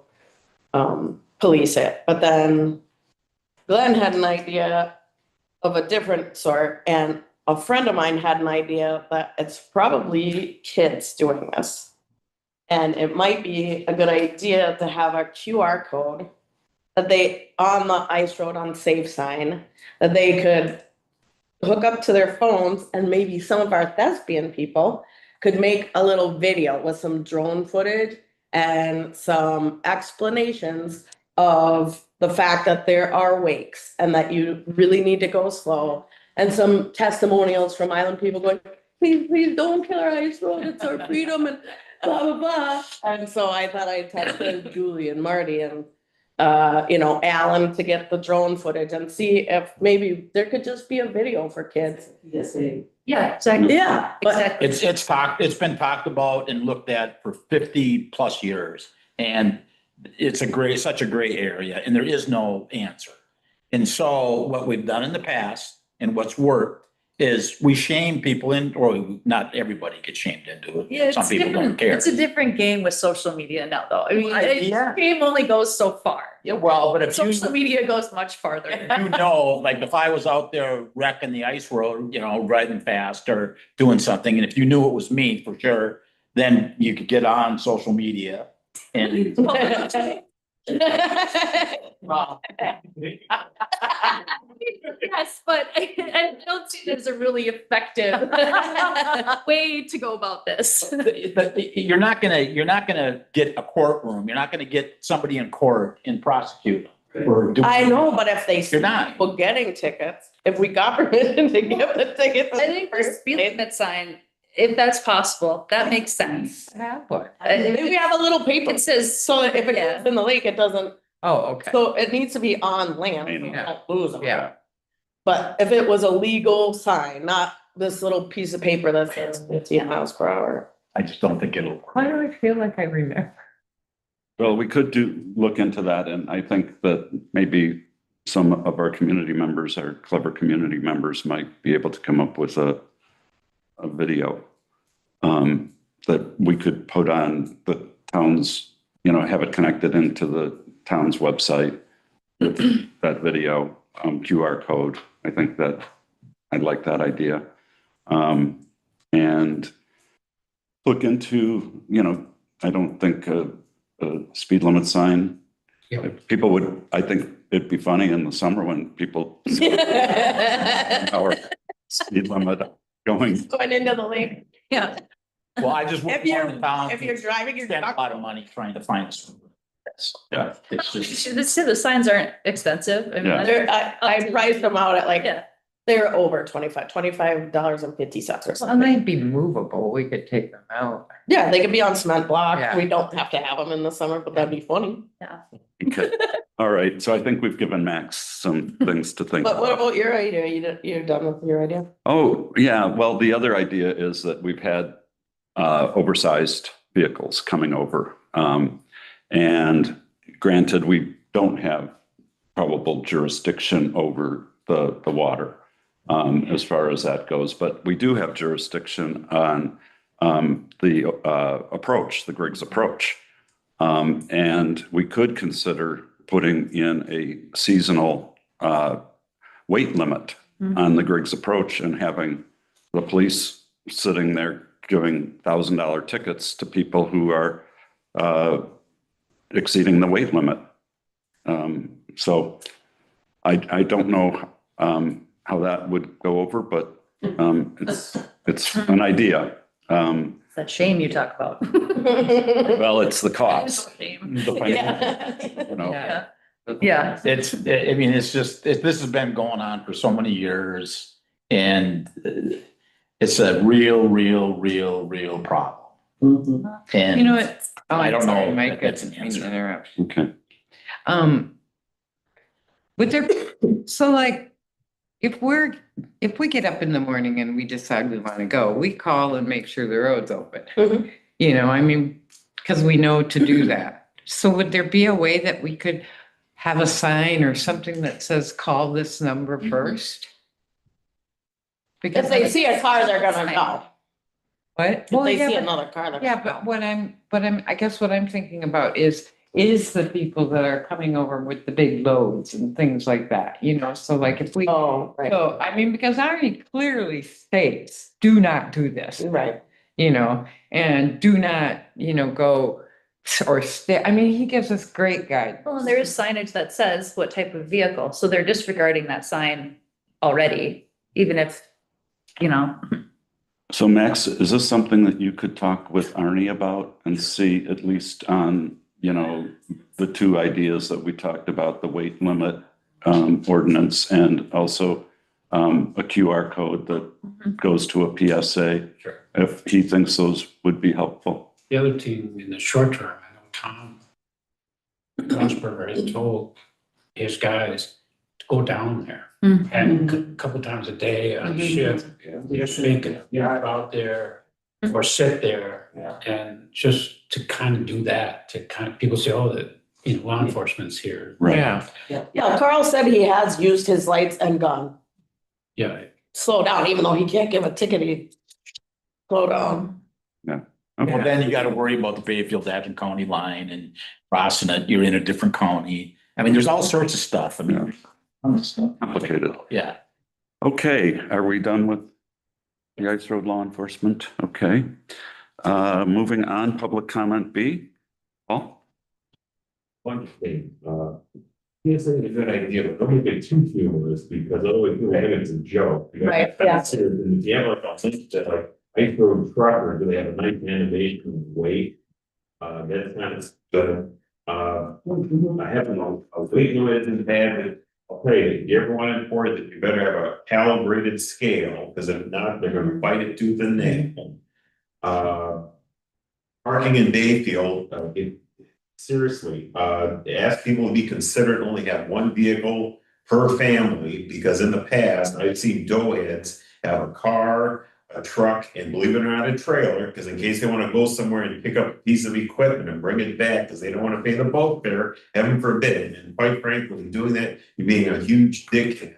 police it. But then Glenn had an idea of a different sort, and a friend of mine had an idea that it's probably kids doing this. And it might be a good idea to have a QR code that on the ice road on safe sign, that they could hook up to their phones, and maybe some of our thespian people could make a little video with some drone footage and some explanations of the fact that there are wakes and that you really need to go slow, and some testimonials from island people going, please don't kill our ice road, it's our freedom, and blah, blah, blah. And so I thought I'd text Julie and Marty and Alan to get the drone footage and see if maybe there could just be a video for kids. Yeah, exactly. Yeah, but Exactly. It's been talked about and looked at for 50+ years. And it's such a gray area, and there is no answer. And so what we've done in the past and what's worked is we shame people or not everybody gets shamed into it. Yeah, Some it's people don't different. care. It's a different game with social media now, though. I mean, Yeah. the game only goes so far. Yeah, well, but if Social media goes much farther. like if I was out there wrecking the ice road, riding fast or doing something, and if you knew it was me for sure, then you could get on social media and. Well, yes, but I don't see it as a really effective way to go about this. You're not gonna get a courtroom. You're not gonna get somebody in court and prosecute. For doing. I know, but if they see You're not. people getting tickets, if we got permission to give the tickets. I think the speed limit sign, if that's possible, that makes sense. Have one. If we have a little paper, It says, so that if it Yeah. goes in the lake, it doesn't, Oh, okay. so it needs to be on land, so we Yeah. don't lose them. Yeah. But if it was a legal sign, not this little piece of paper that says 15 miles per hour. I just don't think it'll work. Why do I feel like I remember? Well, we could look into that, and I think that maybe some of our community members, our clever community members, might be able to come up with a video that we could put on the town's, have it connected into the town's website, that video, QR code. I think that I'd like that idea. And look into, I don't think a speed limit sign. Yeah. People would, I think it'd be funny in the summer when people our speed limit going. Going into the lake. yeah, Well, I just. If you're driving your Spend a truck. lot of money trying to find this. Yeah. It's just. the signs aren't expensive. I mean, Yeah. I priced them out at Yeah. they're over $25.50 or Well, something. they'd be movable. We could take them out. Yeah, they could be on cement block. Yeah. We don't have to have them in the summer, but that'd be funny. Okay. All right. So I think we've given Max some things to think But what about. about your idea? You're done with your idea? Oh, yeah. Well, the other idea is that we've had oversized vehicles coming over And granted, we don't have probable jurisdiction over the water as far as that goes, but we do have jurisdiction on the approach, the Griggs approach. And we could consider putting in a seasonal weight limit on the Griggs approach and having the police sitting there giving $1,000 tickets to people who are exceeding the weight limit. So I don't know how that would go over, but it's an idea. That shame you talk about. Well, it's the cost. Shame. The financial, Yeah. you know. Yeah. Yeah. It's, I mean, it's just, this has been going on for so many years and it's a real problem. And You know what? Oh, I don't sorry, know Mike, if that's an I didn't mean to answer. interrupt. Okay. Would there, so like, if we get up in the morning and we decide we want to go, we call and make sure the road's open. Mhm. You know, I mean, because we know to do that. So would there be a way that we could have a sign or something that says, call this number first? Because If they see a car, they're gonna know. What? If Well, they yeah, see but- another car, they're. Yeah, but I guess what I'm thinking about is the people that are coming over with the big loads and things like that, you know, so like if we. Oh, right, So, I mean, because Arnie clearly states, do not do this, right. you know, and do not, you know, go or stay. I mean, he gives us great guidance. Well, and there is signage that says what type of vehicle, so they're disregarding that sign already, even if, you know. So Max, is this something that you could talk with Arnie about and see at least on, you know, the two ideas that we talked about, the weight limit ordinance and also a QR code that goes to a PSA? Sure. If he thinks those would be helpful. The other team in the short term, I know Tom Rosberger has told his guys to go down there and a couple times a day on shift. Just make a drive out there or sit there and just to kind of do that, to kind of, people say, oh, that, you know, law enforcement's here. Yeah. Yeah, Carl said he has used his lights and gone, Yeah, slow down, even though he can't give a ticket, he slow down. Well, then you gotta worry about the Bayfield Adams County line and crossing it, you're in a different county. I mean, there's all sorts of stuff. I mean. tons of stuff. Complicated. Yeah. Okay, are we done with the Ice Road law enforcement? Okay. Moving on, public comment B. Paul? One thing, it's a good idea, but don't get too humorous because otherwise people think it's a joke. You gotta Right, kinda yeah. consider, and if you have like a link that like Ice Road Trucker, do they have a nice animation of weight? That's kind of good. I have a weight limit in bad, but I'll tell you, if you ever want to import it, you better have a calibrated scale, because if not, they're gonna bite it tooth and nail. Parking in Bayfield, seriously, ask people to be considerate, only have one vehicle per family, because in the past, I've seen doughheads have a car, a truck, and believe it or not, a trailer, because in case they want to go somewhere and pick up a piece of equipment and bring it back, because they don't want to pay the boat fare, heaven forbid, and quite frankly, doing that, you're being a huge dickhead.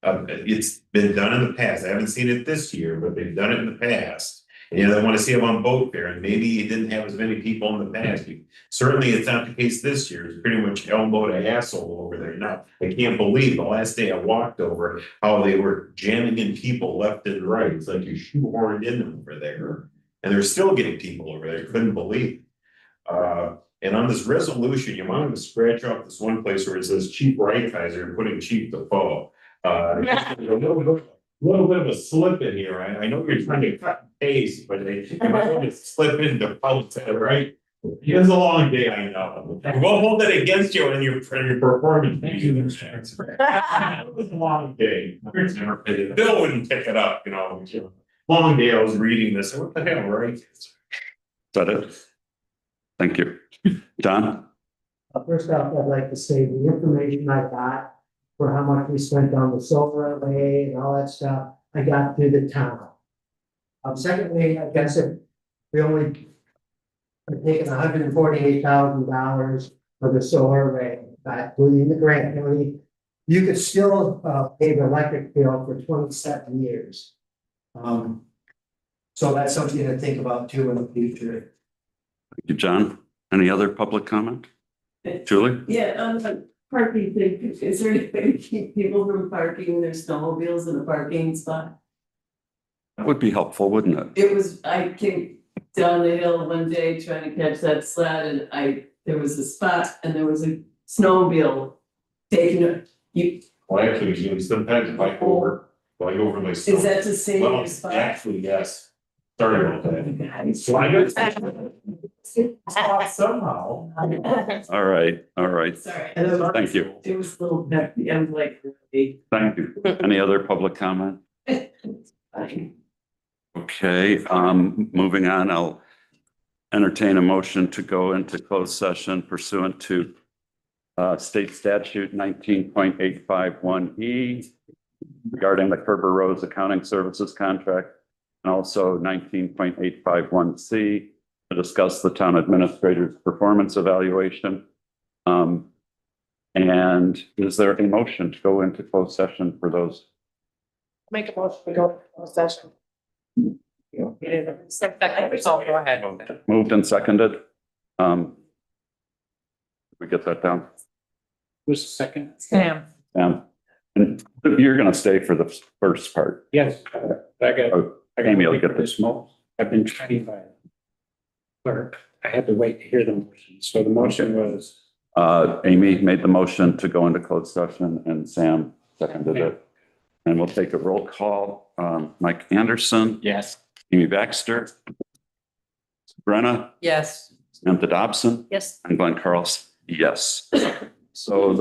It's been done in the past, I haven't seen it this year, but they've done it in the past. And you know, they want to see them on boat fare, and maybe it didn't have as many people in the past. Certainly, it's not the case this year. It's pretty much elbow to asshole over there now. I can't believe the last day I walked over how they were jamming in people left and right. It's like you shoehorned in them over there, and they're still getting people over there. Couldn't believe. And on this resolution, you want to scratch off this one place where it says Chief Reichheiser and putting Chief Defoe. A little bit of a slip in here. I know you're trying to cut and paste, but you might want to slip into public, right? It was a long day, I know. We'll hold it against you in your performance. Thank you. It was a long day. Bill wouldn't pick it up, you know. Long day, I was reading this, what the hell, right? Is that it? Thank you. John? First off, I'd like to say the information I got for how much we spent on the solar array and all that stuff, I got through the town. Secondly, I guess if we only We're taking $148,000 for the solar array, but within the grant money, you could still pay the electric bill for 27 years. So that's something to think about too in the future. Thank you, John. Any other public comment? Julie? Yeah, on the parking thing, is there any way to keep people from parking their snowmobiles in a parking spot? That would be helpful, wouldn't it? It was, I came down the hill one day trying to catch that sled and there was a spot and there was a snowmobile taking it. Well, actually, sometimes if I go over my. Is that to save Well, your spot? actually, yes. Sorry about that. So I got somehow. All right, all right. Sorry. And it was- Thank you. It was a little hefty, I'm like, really. Thank you. Any other public comment? Fine. Okay, moving on, I'll entertain a motion to go into closed session pursuant to state statute 19.851E regarding the Kerber Rose Accounting Services contract, and also 19.851C to discuss the town administrator's performance evaluation. And is there a motion to go into closed session for those? Make a motion to go into closed session. Oh, go ahead. Moved and seconded. We get that down? Who's the second? Sam, And you're gonna stay for the first part. Yes. I got. Oh, I got Amy will wait get for this mo. I've been trained by clerk. I had to wait to hear the motion. So the motion was, Amy made the motion to go into closed session and Sam seconded it. And we'll take a roll call. Mike Anderson, Yes. Amy Baxter, Brenna, yes. Samantha Dobson, Yes. and Glenn Carlson. Yes. So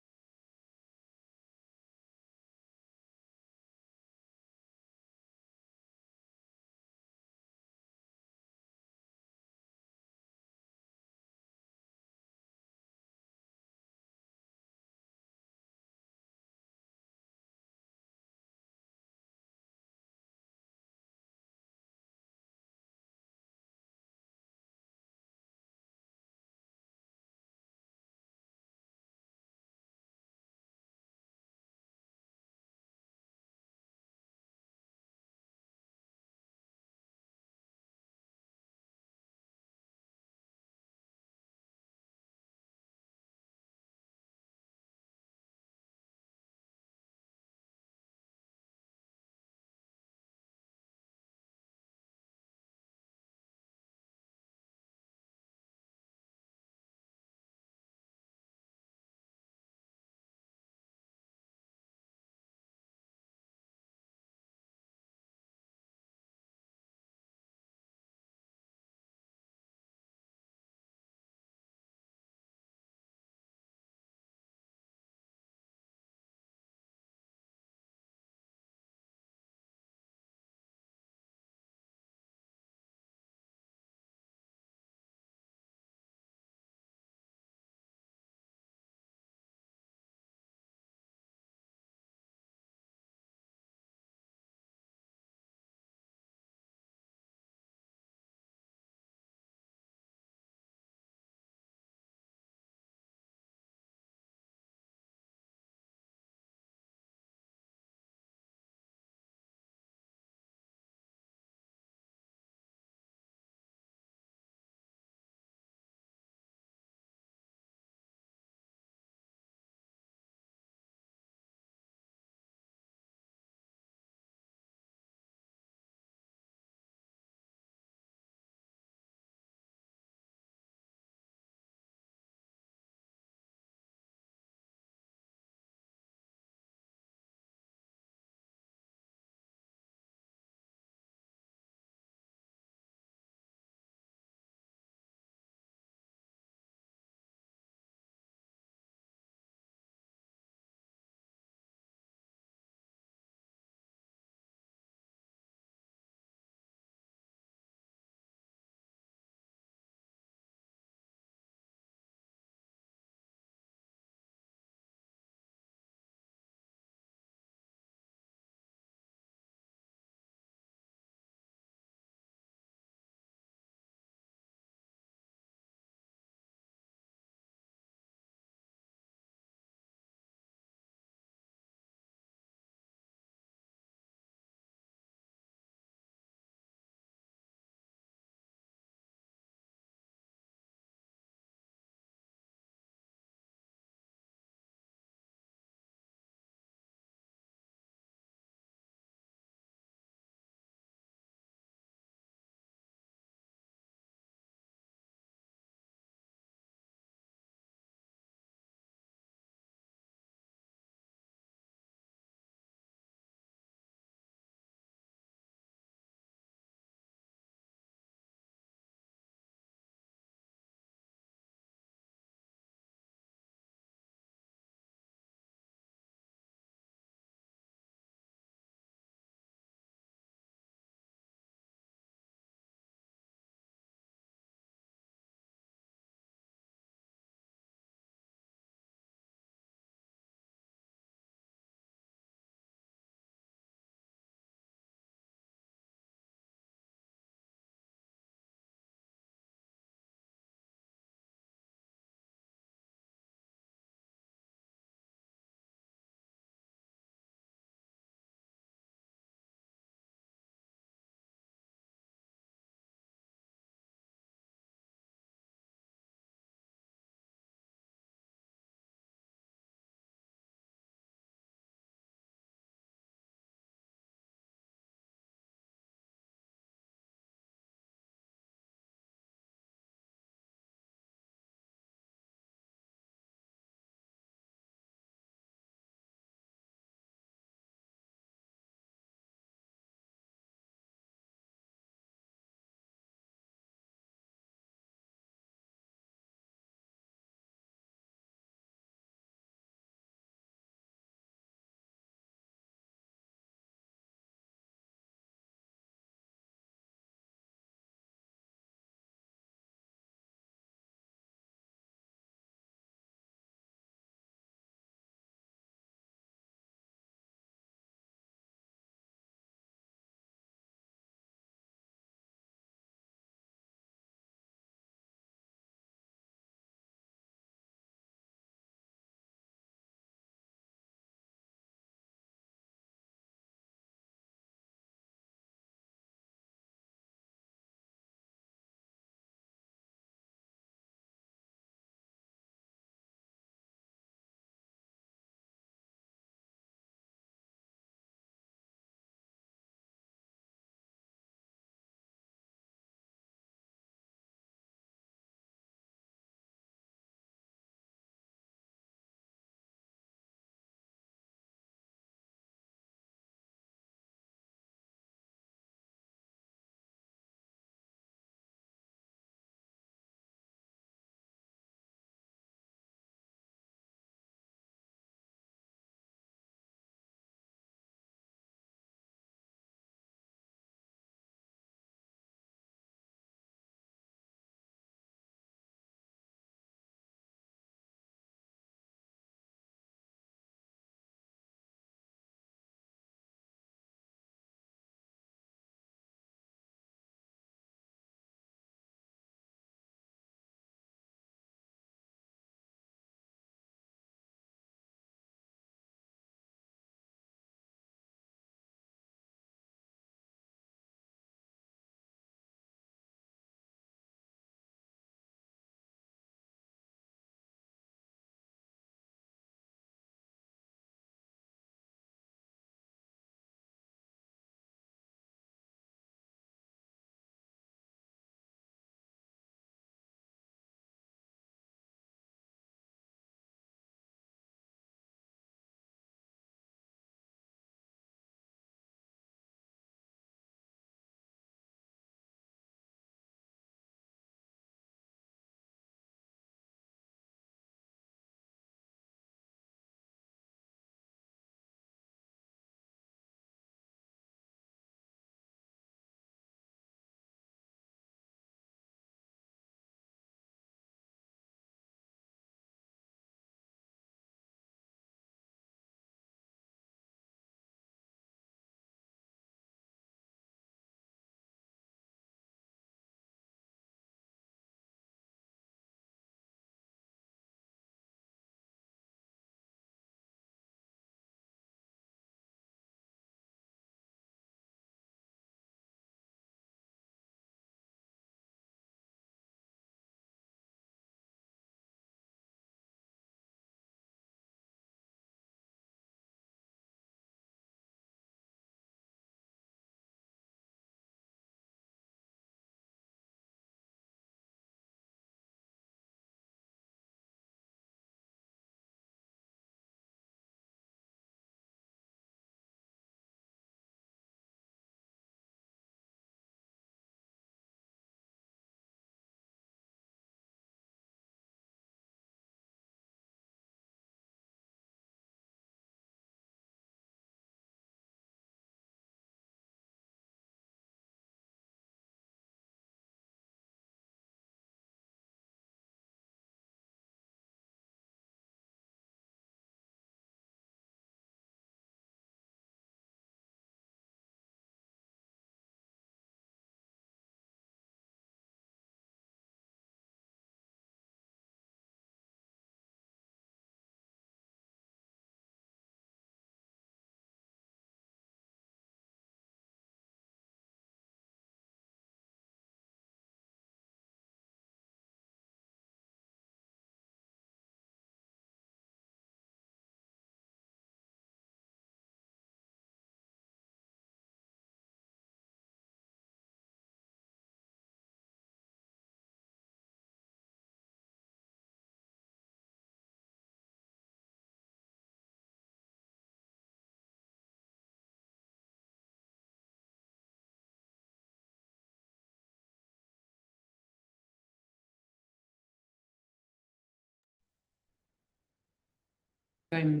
I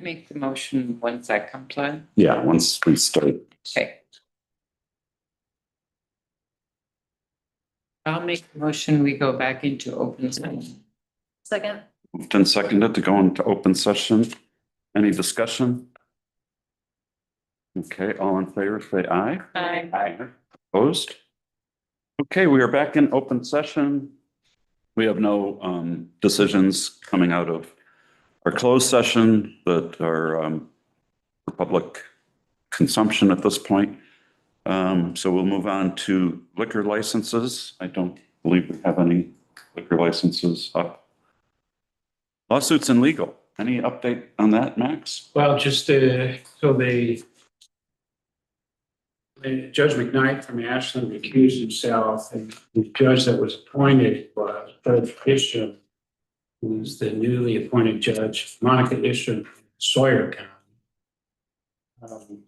make the motion once that comes on. Yeah, once we start. Okay. I'll make the motion, we go back into open session. Second. Moved and seconded to go into open session. Any discussion? Okay, all in favor, say aye. Aye. Opposed? Okay, we are back in open session. We have no decisions coming out of our closed session that are for public consumption at this point. So we'll move on to liquor licenses. I don't believe we have any liquor licenses up. Lawsuits and legal. Any update on that, Max? Well, just so the Judge McKnight from Ashland recused himself, and the judge that was appointed was Judge Isham, who's the newly appointed judge, Monica Isham, Sawyer County.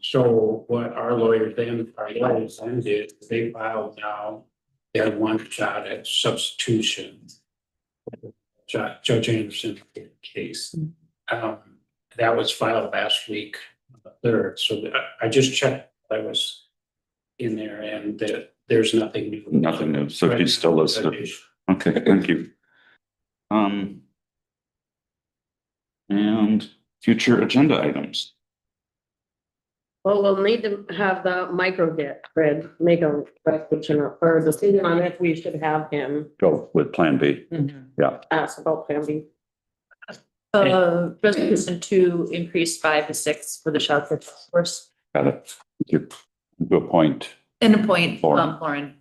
So what our lawyers then did, they filed now, they had one shot at substitution. Judge Anderson case. That was filed last week, the 3rd. So I just checked, I was in there, and there's nothing new. Nothing new. So she's still listed. Okay, thank you. And future agenda items. Well, we'll need to have the microgrid make a resolution or decision on if we should have him Go with Plan B. ask about Plan B. Resolution to increase 5 to 6 for the shelter task force. Got it. Thank you. To a point. And appoint Lauren. Lauren.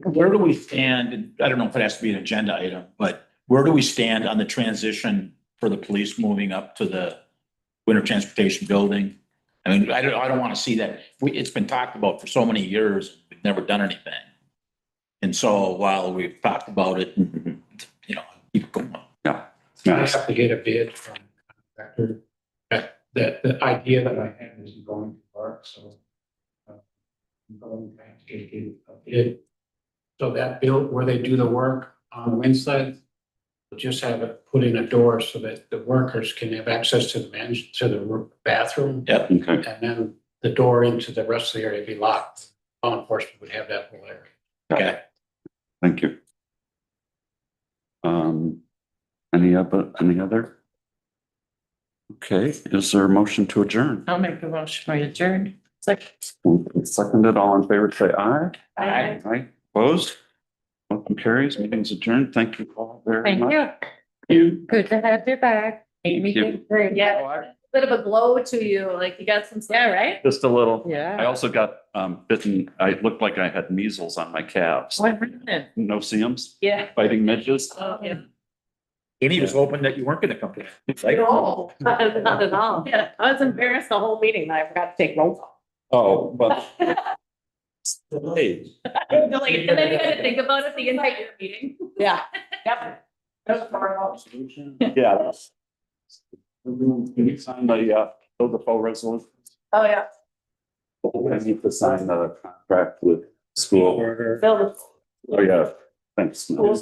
Where do we stand? I don't know if it has to be an agenda item, but where do we stand on the transition for the police moving up to the winter transportation building? I mean, I don't want to see that. It's been talked about for so many years. We've never done anything. And so while we've talked about it, you know, keep going. Yeah. I have to get a bid from the contractor. The idea that I had is going to work, so. I'm going back to get a bid. So that build where they do the work on the inside, we'll just have it put in a door so that the workers can have access to the bathroom. Yep. Okay. And then the door into the rest of the area be locked. Law enforcement would have that whole area. Okay. Thank you. Any other? Okay, is there a motion to adjourn? I'll make the motion, we adjourn. Seconded, all in favor, say aye. Aye. Aye, opposed? Motion carries, meeting's adjourned. Thank you all very Thank much. you. Good to have you back. Thank you. Yeah, bit of a glow to you, like you got some. Yeah, right? Just a little. I Yeah. also got bitten, I looked like I had measles on my calves. What happened? No-see-ums, Yeah. fighting midges. Oh, yeah. Amy was hoping that you weren't going to come today. Right? No, not at all. Yeah. I was embarrassed the whole meeting that I forgot to take roll call. Oh, but. Hey. And then you had to think about it the entire meeting. Yeah. Yep. Yeah. Can you sign the full resolution? Oh, yeah. I need to sign the contract with school. Bill, Oh, yeah, thanks. School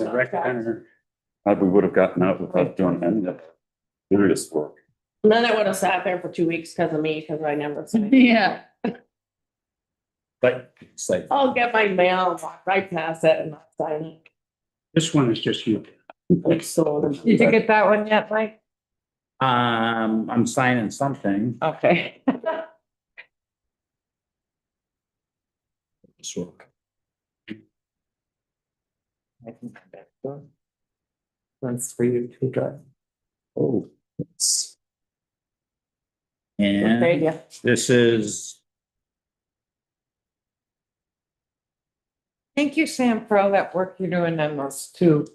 We would have gotten out without doing any of the serious work. and then I would have sat there for 2 weeks because of me, because I never signed. Yeah. But it's like, I'll get my mail, and walk right past it and not sign it. This one is just you. It's so. Did you get that one yet, Mike? I'm signing something. Okay. That's for you to drive. Oh. it's- There And you go. this is, Thank you, Sam, for all that work you're doing on those two